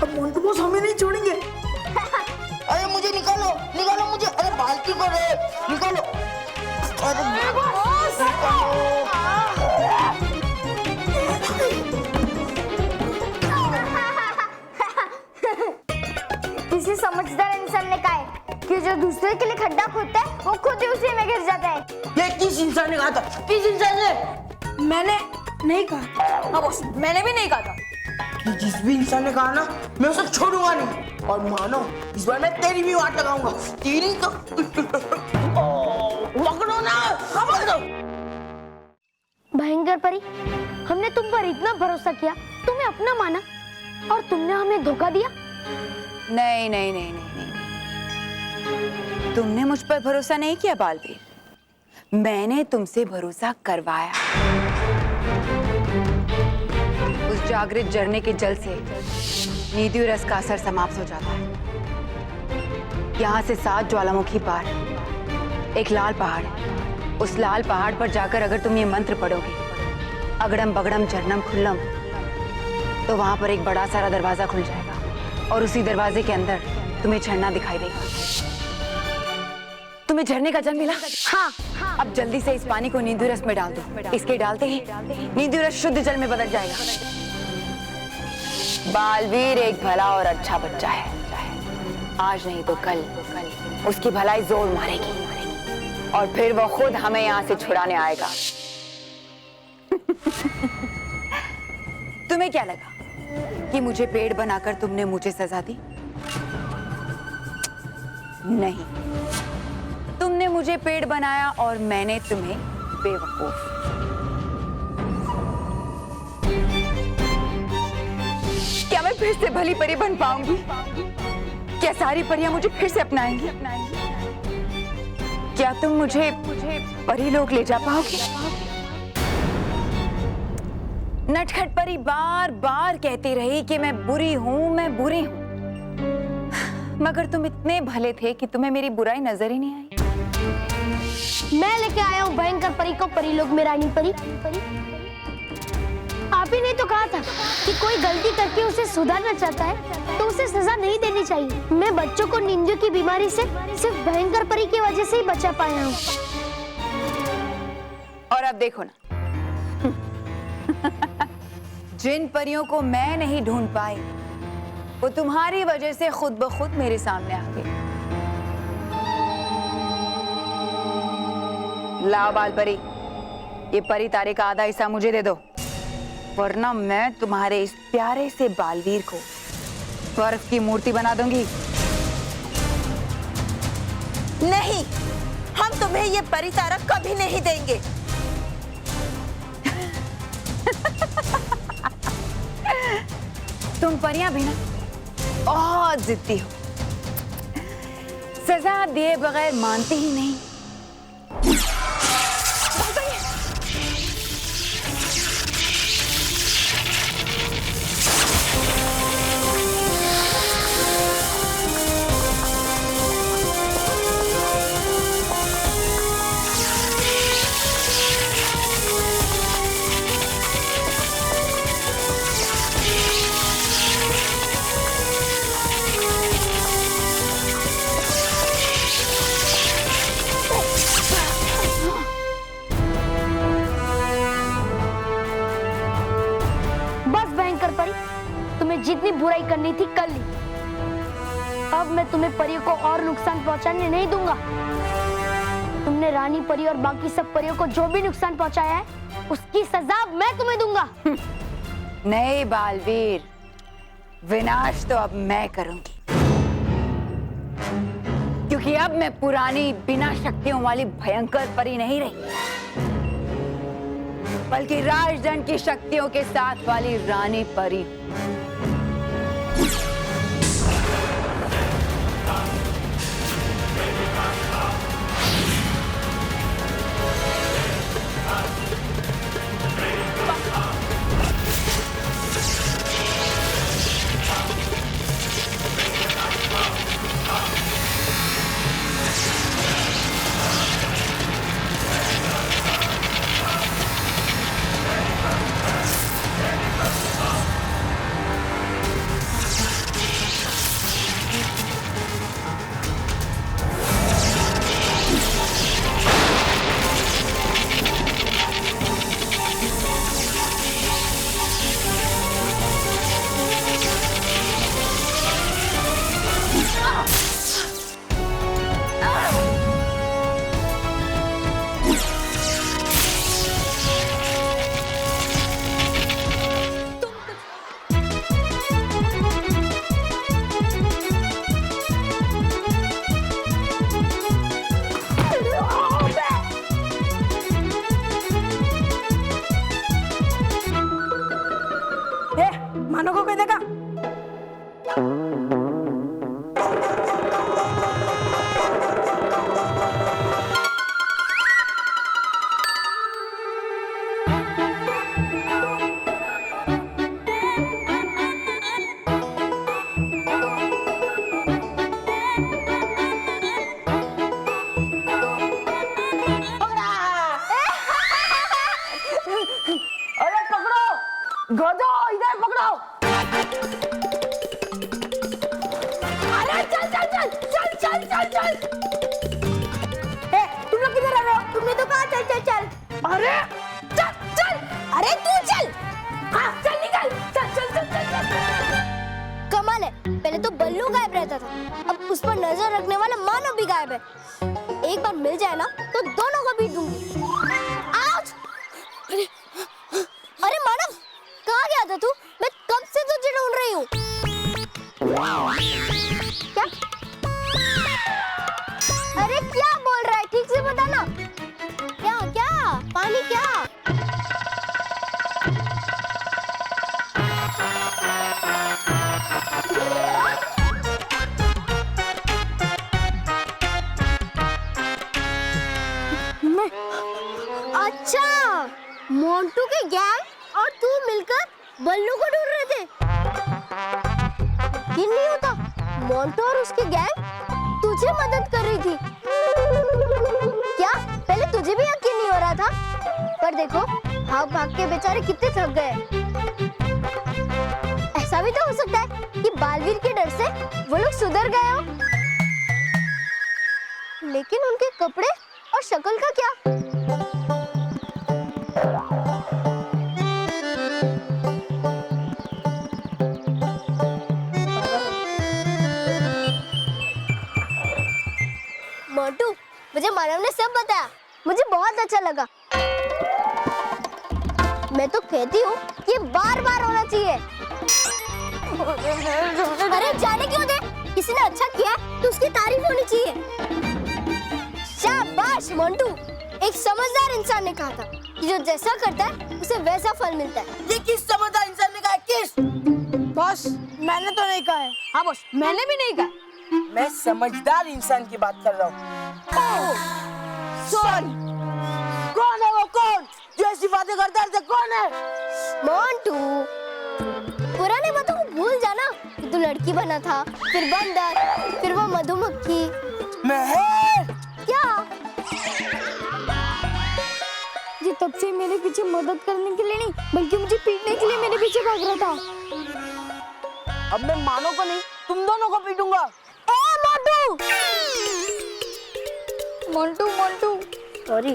अब मोंटू बॉस हमें नहीं छोड़ेंगे। अरे मुझे निकालो, निकालो मुझे। अरे बाल्टी को रे, निकालो। अरे किसी समझदार इंसान ने कहा है कि जो दूसरे के लिए खड्डा खोदता है, वो खुद ही उसी में गिर जाता है। ये किस इंसान ने कहा था? किस इंसान ने? मैंने नहीं कहा। हाँ बॉस, मैंने भी नहीं कहा था कि जिस भी इंसान ने कहा ना, मैं उसे छोड़ूंगा नहीं। और मानो, इस बार मैं तेरी भी वाट लगाऊंगा। तेरी तो पकड़ो ना, पकड़ो। भयंकर परी, हमने तुम पर इतना भरोसा किया, तुम्हें अपना माना, और तुमने हमें धोखा दिया। नहीं नहीं नहीं नहीं नहीं, तुमने मुझ पर भरोसा नहीं किया बालवीर, मैंने तुमसे भरोसा करवाया। उस जागृत झरने के जल से नीदू रस का असर समाप्त हो जाता है। यहाँ से 7 ज्वालामुखी पार एक लाल पहाड़ है। उस लाल पहाड़ पर जाकर अगर तुम ये मंत्र पढ़ोगे, अगड़म बगड़म झरनम खुल्लम, तो वहां पर एक बड़ा सारा दरवाजा खुल जाएगा और उसी दरवाजे के अंदर तुम्हें झरना दिखाई देगा। तुम्हें झरने का जल मिला? हाँ। अब जल्दी से इस पानी को नींदू रस में डाल दो। इसके डालते ही नींदू रस शुद्ध जल में बदल जाएगा। बालवीर एक भला और अच्छा बच्चा है। आज नहीं तो कल उसकी भलाई जोर मारेगी। और फिर वो खुद हमें यहाँ से छुड़ाने आएगा। तुम्हें क्या लगा कि मुझे पेड़ बनाकर तुमने मुझे सजा दी? नहीं, तुमने मुझे पेड़ बनाया और मैंने तुम्हें बेवकूफ। क्या मैं फिर से भली परी बन पाऊंगी? क्या सारी परियां मुझे फिर से अपनाएंगी? क्या तुम मुझे परी लोग ले जा पाओगे? नटखट परी बार बार कहती रही कि मैं बुरी हूं, मैं बुरी हूं, मगर तुम इतने भले थे कि तुम्हें मेरी बुराई नजर ही नहीं आई। मैं लेके आया हूँ भयंकर परी को परी लोग में रानी परी। आप ही ने तो कहा था कि कोई गलती करके उसे सुधारना चाहता है तो उसे सजा नहीं देनी चाहिए। मैं बच्चों को नींद की बीमारी से सिर्फ भयंकर परी की वजह से ही बचा पाया हूँ। और अब देखो ना, जिन परियों को मैं नहीं ढूंढ पाई वो तुम्हारी वजह से खुद ब खुद मेरे सामने आ गई। लाओ बाल परी, ये परी तारे का आधा हिस्सा मुझे दे दो, वरना मैं तुम्हारे इस प्यारे से बालवीर को बर्फ की मूर्ति बना दूंगी। नहीं, हम तुम्हें ये परी तारा कभी नहीं देंगे। तुम परियां भी ना बहुत जिद्दी हो, सजा दिए बगैर मानती ही नहीं। जितनी बुराई करनी थी कर ली। अब मैं तुम्हें परियों को और नुकसान पहुंचाने नहीं दूंगा। तुमने रानी परी और बाकी सब परियों को जो भी नुकसान पहुंचाया है उसकी सजा मैं तुम्हें दूंगा। नहीं बालवीर, विनाश तो अब मैं करूंगी, क्योंकि अब मैं पुरानी बिना शक्तियों वाली भयंकर परी नहीं रही, बल्कि राजदंड की शक्तियों के साथ वाली रानी परी। मानो को कह देगा। अरे पकड़ो, गधो इधर पकड़ो। अरे चल चल चल चल चल चल चल। तुम लोग किधर आ रहे हो? तुमने तो कहा चल चल चल। अरे चल चल। अरे तू चल। हाँ चल निकल। चल चल चल चल चल। कमाल है, पहले तो बल्लू गायब रहता था, अब उस पर नजर रखने वाला मानव भी गायब है। एक बार मिल जाए ना तो दोनों को पीट दूंगी। आउच! अरे मानव, कहाँ गया था तू? मैं कब से तुझे ढूंढ रही हूँ। क्या? अरे क्या बोल रहा है? ठीक से बता ना। क्या क्या? पानी क्या? अच्छा, मोंटू के गैंग और तू मिलकर बल्लू को ढूंढ रहे थे। यकीन नहीं होता, मोंटू और उसकी गैंग तुझे मदद कर रही थी। क्या पहले तुझे भी यकीन नहीं हो रहा था? पर देखो, भाग भाग के बेचारे कितने थक गए। ऐसा भी तो हो सकता है कि बालवीर के डर से वो लोग सुधर गए हो। लेकिन उनके कपड़े और शक्ल का क्या? मोंटू, मुझे मानव ने सब बताया। मुझे बहुत अच्छा लगा। मैं तो कहती हूँ कि बार बार होना चाहिए। अरे जाने क्यों दे? किसी ने अच्छा किया तो उसकी तारीफ होनी चाहिए। शाबाश मोंटू, एक समझदार इंसान ने कहा था कि जो जैसा करता है उसे वैसा फल मिलता है। ये किस समझदार इंसान ने कहा? किस? बॉस, मैंने तो नहीं कहा है। हाँ बॉस, मैंने भी नहीं कहा। मैं समझदार इंसान की बात कर रहा हूँ। सॉरी, कौन है वो? कौन जो ऐसी बातें करता है? कौन है? मोंटू, पुराने बातों को भूल जाना कि तू लड़की बना था, फिर बंदर, फिर वो मधुमक्खी। मैं क्या? ये तब से मेरे पीछे मदद करने के लिए नहीं, बल्कि मुझे पीटने के लिए मेरे पीछे भाग रहा था। अब मैं मानो को नहीं, तुम दोनों को पीटूंगा। मोंटू, मोंटू, सॉरी।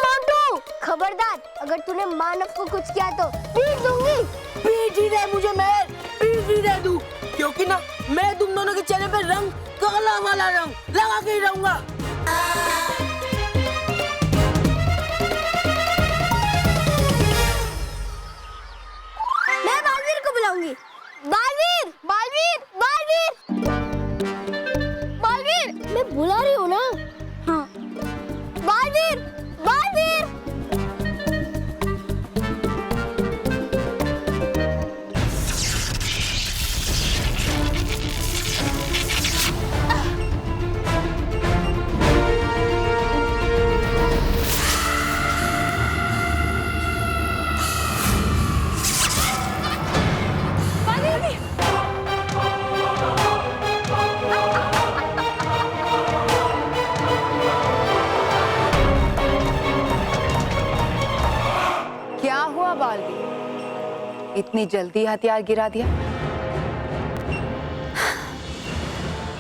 मोंटू, खबरदार, अगर तूने मानव को कुछ किया तो पीट दूंगी। पीट ही दे मुझे, मैं पीट ही दे दूं, क्योंकि ना मैं तुम दोनों के चेहरे पे रंग, काला वाला रंग लगा के ही रहूंगा। मैं बालवीर को बुलाऊंगी। बालवीर, बालवीर, बालवीर, बालवीर, मैं बुला रही हूँ ना। हाँ, बालवीर, बालवीर। क्या हुआ बालवीर? इतनी जल्दी हथियार गिरा दिया?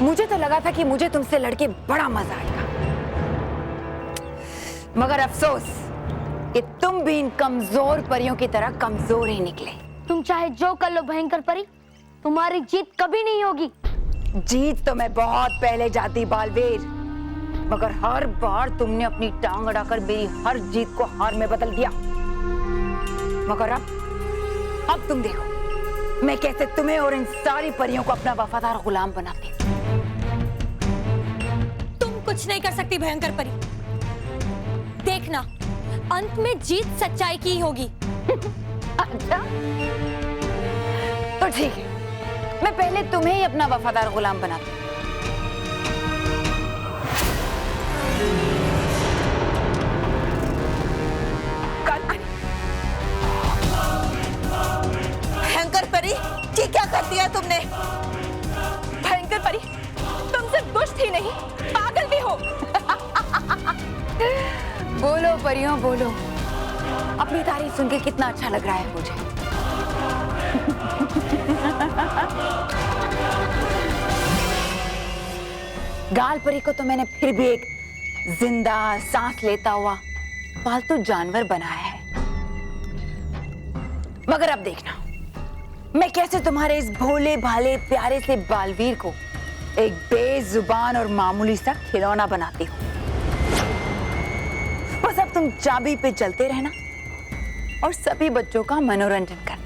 मुझे तो लगा था कि मुझे तुमसे लड़के बड़ा मजा आएगा, मगर अफसोस कि तुम भी इन कमजोर परियों की तरह कमजोर ही निकले। तुम चाहे जो कर लो भयंकर परी, तुम्हारी जीत कभी नहीं होगी। जीत तो मैं बहुत पहले जाती बालवीर, मगर हर बार तुमने अपनी टांग अड़ाकर मेरी हर जीत को हार में बदल दिया। मगर अब तुम देखो मैं कैसे तुम्हें और इन सारी परियों को अपना वफादार गुलाम बनाती। तुम कुछ नहीं कर सकती भयंकर परी। देखना, अंत में जीत सच्चाई की ही होगी। अच्छा, तो ठीक है, मैं पहले तुम्हें ही अपना वफादार गुलाम बनाती। भयंकर परी, ये क्या कर दिया तुमने? भयंकर परी, तुम सिर्फ दुष्ट ही नहीं, पागल भी हो। बोलो परियों, बोलो, अपनी तारीफ सुन के कितना अच्छा लग रहा है मुझे। गाल परी को तो मैंने फिर भी एक जिंदा सांस लेता हुआ पालतू जानवर बनाया है, मगर अब देखना मैं कैसे तुम्हारे इस भोले भाले प्यारे से बालवीर को एक बेजुबान और मामूली सा खिलौना बनाती हूँ। बस अब तुम चाबी पे चलते रहना और सभी बच्चों का मनोरंजन करना।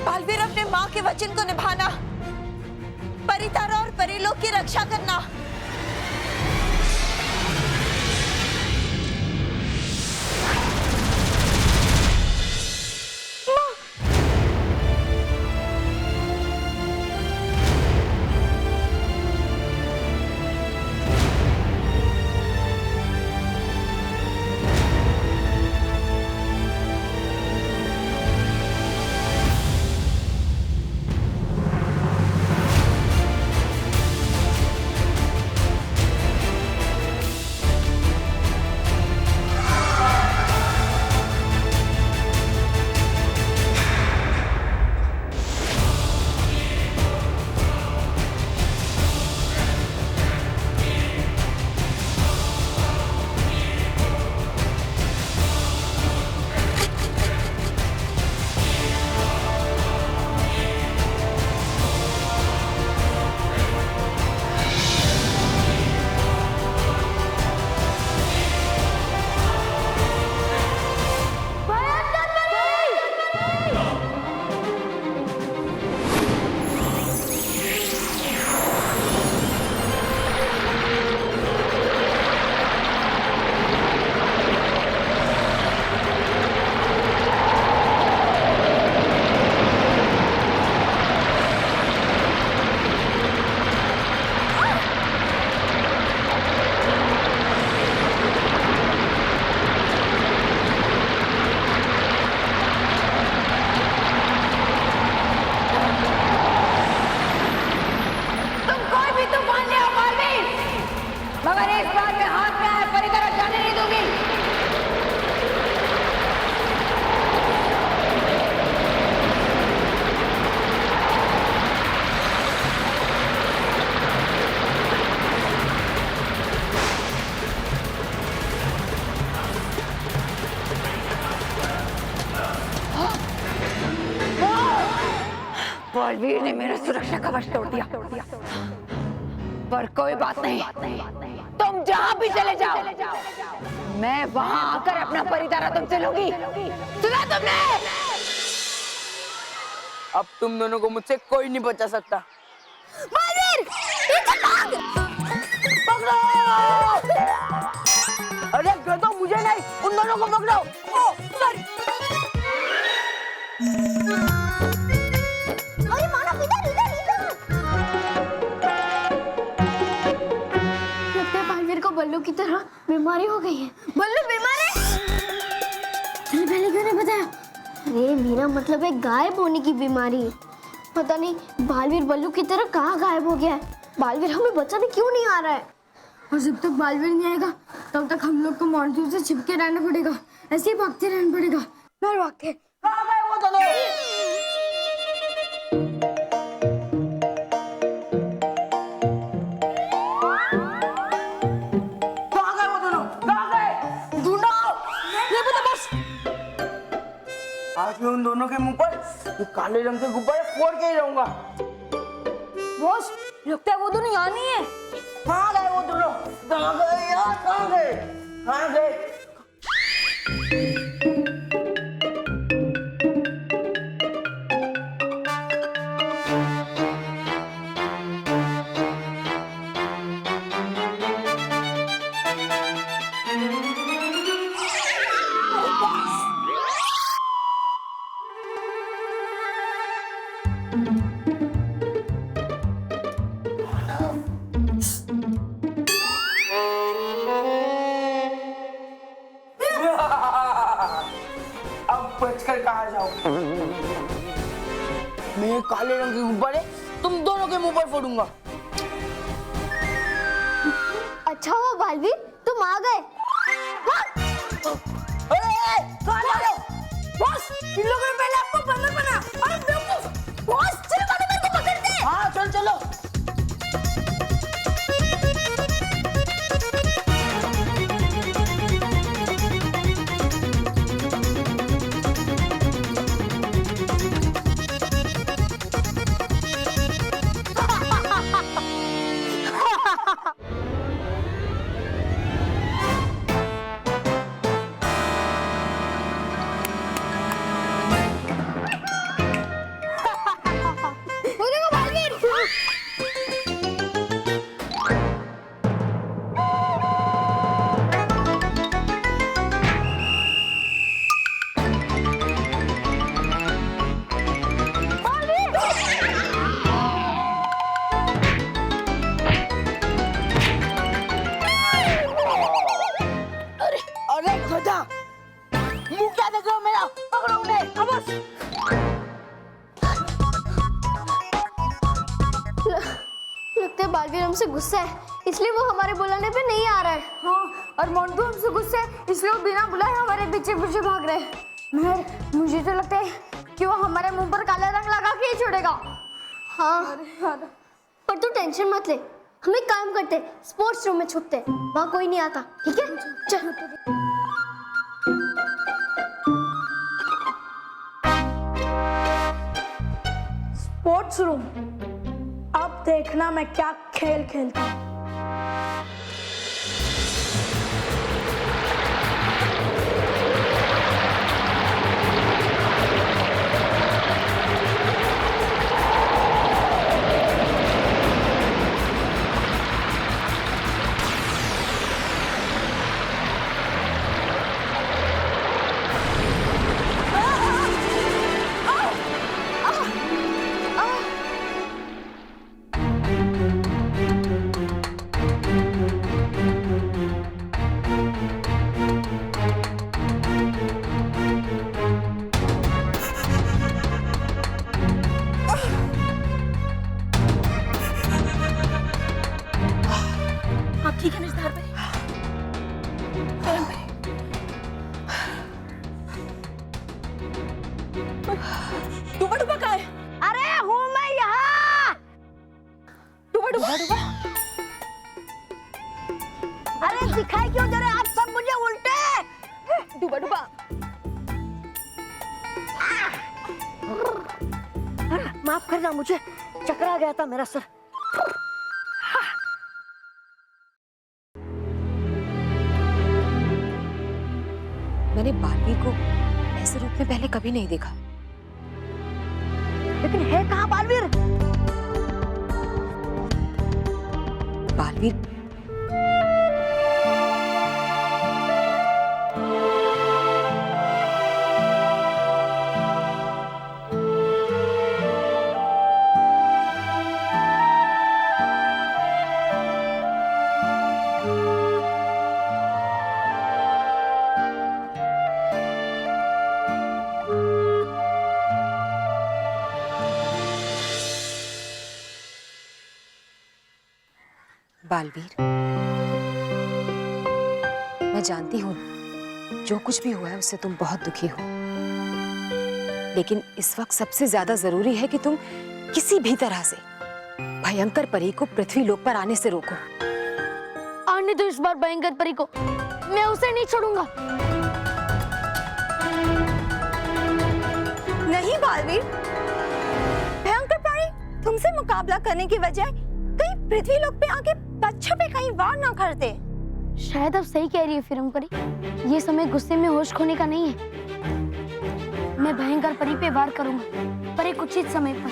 बालवीर अपने माँ के वचन को निभाना, परितारा और परिलोक की रक्षा करना। मगर इस बार मैं हाथ में आए परितारा जाने नहीं दूंगी। बलवीर ने मेरा सुरक्षा कवच तोड़ दिया, पर कोई बात नहीं, तुम जहां भी चले जाओ, मैं वहां आकर अपना परितारा तुमसे लूंगी। सुना तुमने? अब तुम दोनों को मुझसे कोई नहीं बचा सकता। बलवीर, पीछे भाग! पकड़ो! अरे गधो, मुझे नहीं, उन दोनों को पकड़ो। ओ, सॉरी। अरे मानव, इधर इधर इधर। लगता है बालवीर को बल्लू की तरह बीमारी हो गई है। बल्लू बीमार है? तूने पहले क्यों नहीं बताया? अरे मेरा मतलब है गायब होने की बीमारी। पता नहीं बालवीर बल्लू की तरह कहाँ गायब हो गया है। बालवीर हमें बचाने क्यों नहीं आ रहा है? और जब तक बालवीर नहीं आएगा तब तक हम लोग को मॉन्सून से छिपके रहना पड़ेगा, ऐसे ही भागते रहना पड़ेगा। मैं भागते। कहाँ गए वो दोनों? कहाँ गए वो दोनों? कहाँ गए? ढूंढो। ये बता बस। आज मैं उन दोनों के मुंह पर ये काले रंग के गुब्बारे फोड़ के ही रहूंगा। बॉस, लगता है वो दोनों यहाँ नहीं है। कहाँ गए वो दोनों? कहाँ गए यार? कहाँ गए? कहाँ गए? अब बचकर कहाँ जाओ? मैं ये काले रंग के गुब्बारे तुम दोनों के मुंह पर फोड़ूंगा। अच्छा हुआ बालवीर तुम आ गए। अरे, कहाँ जा रहे हो? बॉस, इन लोगों ने पहले आपको बंद हमसे गुस्सा है, इसलिए वो हमारे बुलाने पे नहीं आ रहा है। हाँ, और मोंटू हमसे गुस्सा है, इसलिए वो बिना बुलाए हमारे पीछे पीछे भाग रहे हैं। मुझे तो लगता है कि वो हमारे मुंह पर काला रंग लगा के ही छोड़ेगा। हाँ, पर तू टेंशन मत ले, हम एक काम करते, स्पोर्ट्स रूम में छुपते, वहाँ कोई नहीं आता, ठीक है? चल। स्पोर्ट्स रूम, अब देखना मैं क्या खेल खेलता हूँ। डूबा डूबा कहाँ है? अरे हूँ मैं यहाँ। डूबा डूबा डूबा। अरे दिखाई क्यों दे रहे आप सब मुझे उल्टे? डूबा डूबा। माफ करना, मुझे चक्कर आ गया था, मेरा सर। मैंने बालवीर को ऐसे रूप में पहले कभी नहीं देखा। लेकिन है कहाँ बालवीर? बालवीर बालवीर, मैं जानती हूँ जो कुछ भी हुआ है उससे तुम बहुत दुखी हो, लेकिन इस वक्त सबसे ज्यादा जरूरी है कि तुम किसी भी तरह से भयंकर परी को पृथ्वी लोक पर आने से रोको। आने दो इस बार भयंकर परी को, मैं उसे नहीं छोड़ूंगा। नहीं बालवीर, भयंकर परी तुमसे मुकाबला करने की बजाय कहीं पृथ्वी लोक पे आके बच्चों पे कहीं वार ना करते। शायद आप सही कह रही है फिरम परी, ये समय गुस्से में होश खोने का नहीं है। मैं भयंकर परी पे वार करूंगा, पर एक उचित समय पर।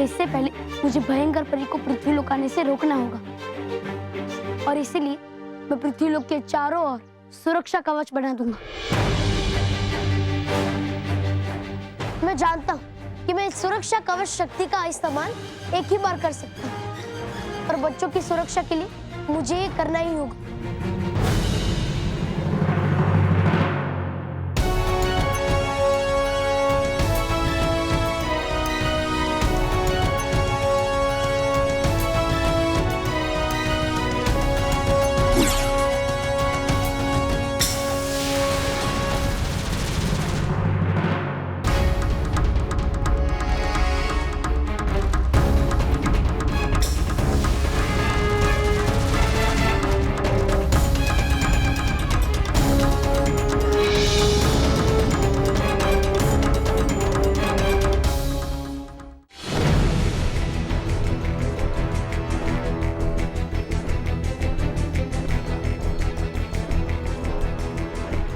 इससे पहले मुझे भयंकर परी को पृथ्वी लोक आने से रोकना होगा, और इसीलिए मैं पृथ्वी लोक के चारों ओर सुरक्षा कवच बना दूंगा। मैं जानता हूँ कि मैं इस सुरक्षा कवच शक्ति का इस्तेमाल एक ही बार कर सकता हूँ, और बच्चों की सुरक्षा के लिए मुझे ये करना ही होगा।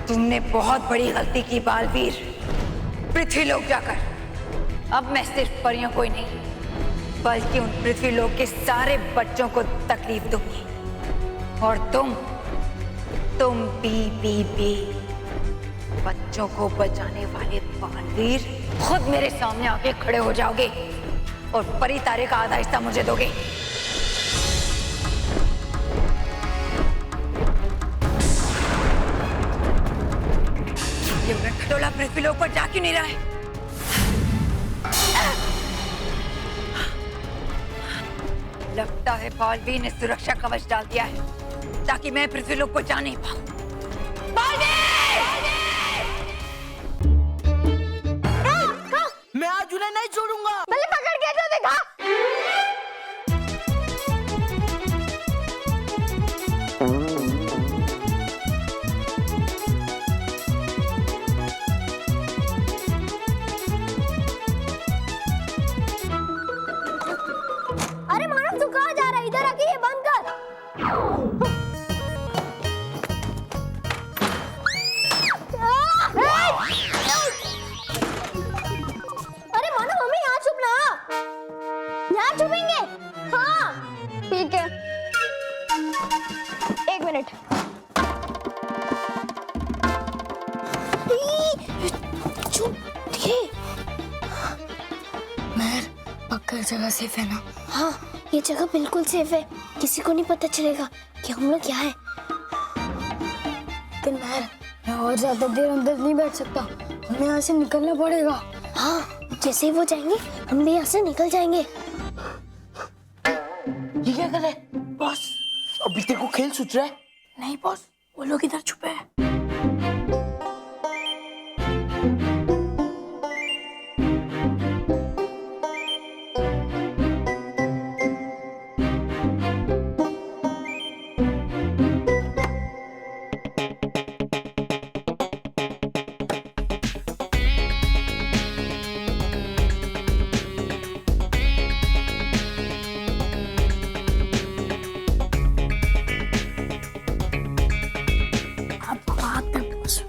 तुमने बहुत बड़ी गलती की बालवीर, पृथ्वी लोक जाकर। अब मैं सिर्फ परियों को ही नहीं, बल्कि उन पृथ्वी लोक के सारे बच्चों को तकलीफ दूंगी। और तुम बी बच्चों को बचाने वाले बालवीर खुद मेरे सामने आके खड़े हो जाओगे और परी तारे का आधा हिस्सा मुझे दोगे। ये खटोला पृथ्वी लोक पर जा क्यों नहीं रहा है? लगता है बालवीर ने सुरक्षा कवच डाल दिया है ताकि मैं पृथ्वीलोक को जा नहीं पाऊं। मैं आज उन्हें नहीं छोड़ूंगा। पहले पकड़ के तो देखा। अरे मानव तू कहाँ जा रहा है? इधर आके ये बंद कर। अरे मानव हमें यहाँ छुपना। यहाँ छुपेंगे। हाँ ठीक है। 1 मिनट। चुप ये महर पक्का जगह सेफ है ना? हाँ ये जगह बिल्कुल सेफ है। किसी को नहीं पता चलेगा कि हम लोग यहाँ हैं। लेकिन महर मैं और ज्यादा देर अंदर नहीं बैठ सकता। हमें यहाँ से निकलना पड़ेगा। हाँ जैसे ही वो जाएंगे हम भी यहाँ से निकल जाएंगे। ये क्या कर रहे बॉस? अभी तेरे को खेल सूझ रहा है? नहीं बॉस, वो लोग इधर छुपे हैं।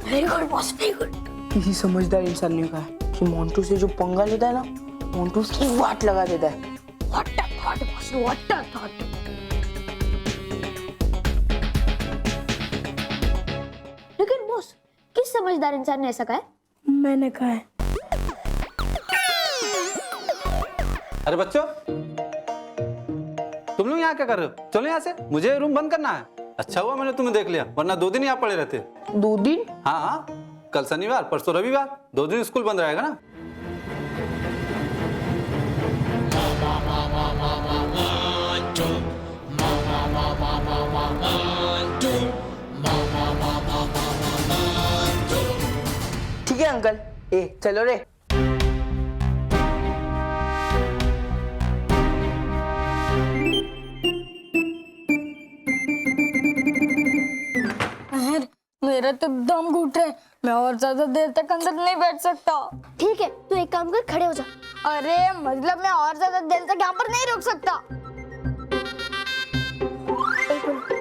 Very good boss, very good. किसी समझदार इंसान ने कहा कि मोंटू से जो पंगा लेता है ना, मोंटू उसकी वाट लगा देता है। What a thought boss, what a thought. लेकिन बॉस किस समझदार इंसान ने ऐसा कहा है? मैंने कहा है। अरे बच्चों, तुम लोग यहाँ क्या कर रहे हो? चलो यहाँ से, मुझे रूम बंद करना है। अच्छा हुआ मैंने तुम्हें देख लिया, वरना 2 दिन यहाँ पड़े रहते। 2 दिन? हाँ, कल शनिवार, परसों रविवार, 2 दिन स्कूल बंद रहेगा ना। ठीक है अंकल। ए चलो रे। महर मेरा तो दम घुट रहा है। मैं और ज्यादा देर तक अंदर नहीं बैठ सकता। ठीक है तू एक काम कर, खड़े हो जा। अरे मतलब मैं और ज्यादा देर तक यहाँ पर नहीं रुक सकता। एक मिनट।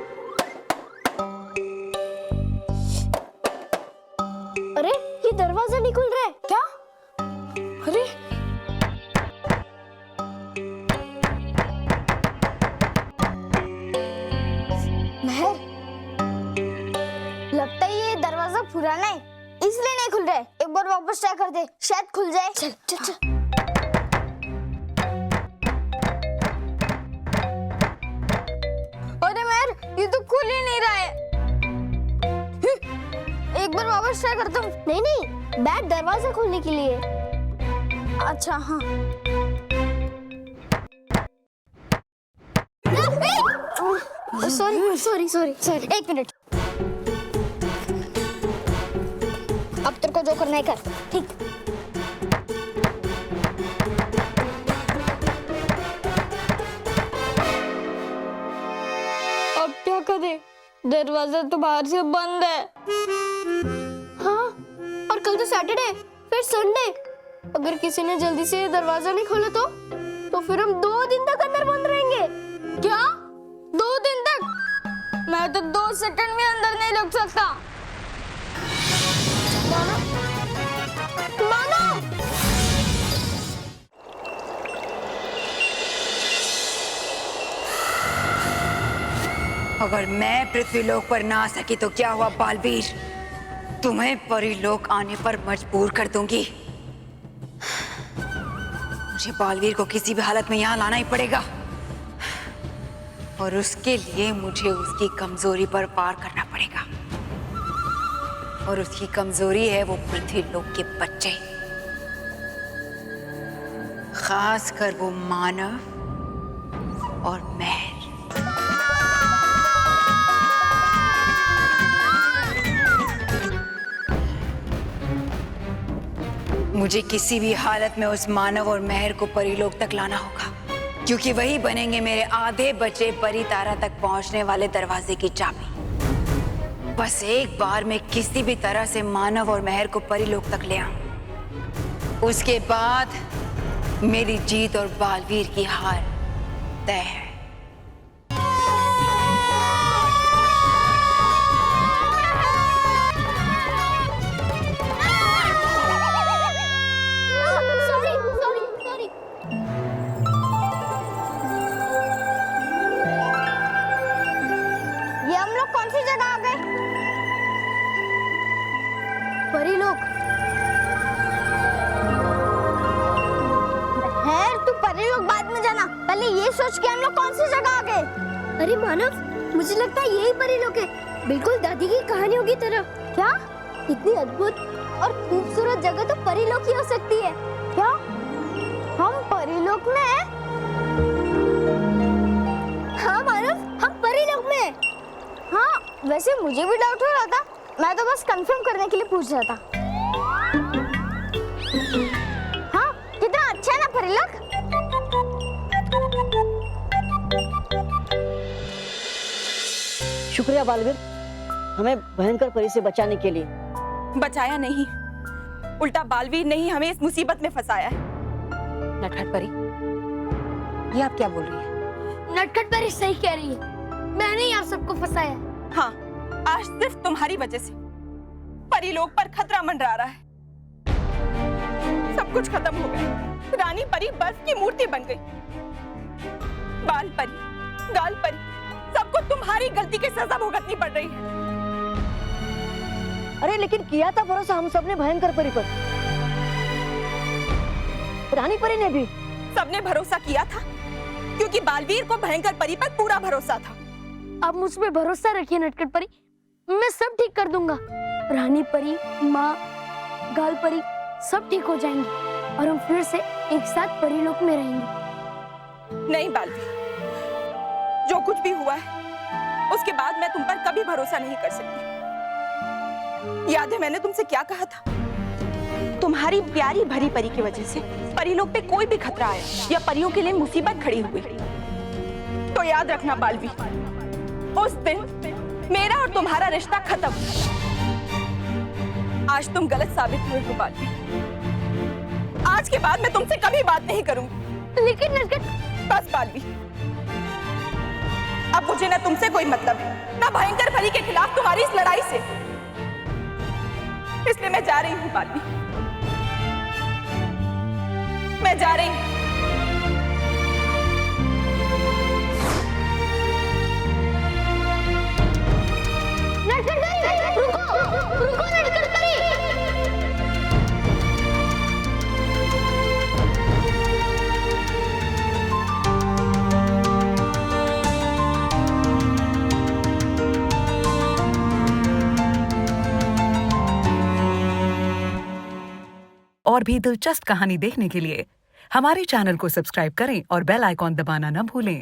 अरे ये दरवाजा नहीं खुल रहा है। क्या? अरे महर लगता है ये दरवाजा पुराना है, इसलिए नहीं खुल रहा है। एक बार वापस ट्राई कर दे, शायद खुल जाए। चल चल चल। अरे महर ये तो खुल ही नहीं रहा है। एक बार वापस ट्राई करता हूँ। नहीं नहीं, बैट दरवाजा खोलने के लिए। अच्छा हाँ। Sorry sorry sorry sorry. 1 minute. अब तेरे को जो करना है कर। ठीक। अब क्या करे? दरवाजा तो बाहर से बंद है। हाँ और कल तो सैटरडे, फिर संडे। अगर किसी ने जल्दी से दरवाजा नहीं खोला तो फिर हम 2 दिन तक अंदर बंद रहेंगे। क्या? 2 दिन तक? मैं तो 2 सेकंड भी अंदर नहीं रुक सकता। मानो अगर मैं पृथ्वीलोक पर ना आ सकी तो क्या हुआ बालवीर, तुम्हें परीलोक आने पर मजबूर कर दूंगी। मुझे बालवीर को किसी भी हालत में यहाँ लाना ही पड़ेगा और उसके लिए मुझे उसकी कमजोरी पर पार करना पड़ेगा। और उसकी कमजोरी है वो पृथ्वीलोक के बच्चे, खासकर वो मानव और मेहर। मुझे किसी भी हालत में उस मानव और मेहर को परीलोक तक लाना होगा, क्योंकि वही बनेंगे मेरे आधे बचे परी तारा तक पहुंचने वाले दरवाजे की चाबी। बस एक बार मैं किसी भी तरह से मानव और मेहर को परीलोक तक ले आऊं, उसके बाद मेरी जीत और बालवीर की हार तय है। सॉरी। ये हम लोग कौन सी जगह आ गए? परीलोक। खैर तू परीलोक बाद में जाना, पहले ये सोच के हम लोग कौन सी जगह आ गए। अरे मानव, मुझे लगता है यही परीलोक है, बिल्कुल दादी की कहानियों की तरह। क्या? इतनी अद्भुत और खूबसूरत जगह तो परीलोक ही हो सकती है। क्या हम परीलोक में हैं? हाँ मानव, हम परीलोक में हैं। हाँ, वैसे मुझे भी डाउट हो रहा था, मैं तो बस कंफर्म करने के लिए पूछ रहा था। हाँ, कितना अच्छा है ना परीलोक। शुक्रिया बालवीर, हमें भयंकर परी से बचाने के लिए। बचाया नहीं, उल्टा बालवीर ने ही हमें इस मुसीबत में फंसाया है। नटखट परी, ये आप क्या बोल रही है? नटखट परी सही कह रही है, मैंने ही आप सबको फंसाया। हाँ, आज सिर्फ तुम्हारी वजह से परीलोक पर खतरा मंडरा रहा है। सब कुछ खत्म हो गया, रानी परी बर्फ की मूर्ति बन गई। बाल परी, गाल परी, सबको तुम्हारी गलती की सजा भुगतनी पड़ रही है। अरे लेकिन किया था भरोसा हम सबने भयंकर परी पर, रानी परी ने भी। सबने भरोसा किया था क्योंकि बालवीर को भयंकर परी पर पूरा भरोसा था। अब मुझ पे भरोसा रखिए नटखट परी, मैं सब ठीक कर दूंगा। रानी परी, माँ, गाल परी सब ठीक हो जाएंगे और हम फिर से एक साथ परीलोक में रहेंगे। नहीं बालवीर, जो कुछ भी हुआ है उसके बाद मैं तुम पर कभी भरोसा नहीं कर सकती। याद है मैंने तुमसे क्या कहा था? तुम्हारी प्यारी भरी परी की वजह से परीलोक पे कोई भी खतरा आया या परियों के लिए मुसीबत खड़ी हुई तो याद रखना बालवीर, उस दिन मेरा और तुम्हारा रिश्ता खत्म। आज तुम गलत साबित हुए हो बालवीर, आज के बाद मैं तुमसे कभी बात नहीं करूंगी। लेकिन बस बालवीर, अब मुझे ना तुमसे कोई मतलब है, ना भयंकर परी के खिलाफ तुम्हारी इस लड़ाई से। इसलिए मैं जा रही हूँ बालवीर, मैं जा रही हूँ। रुको नटखट परी। और भी दिलचस्प कहानी देखने के लिए हमारे चैनल को सब्सक्राइब करें और बेल आइकॉन दबाना न भूलें।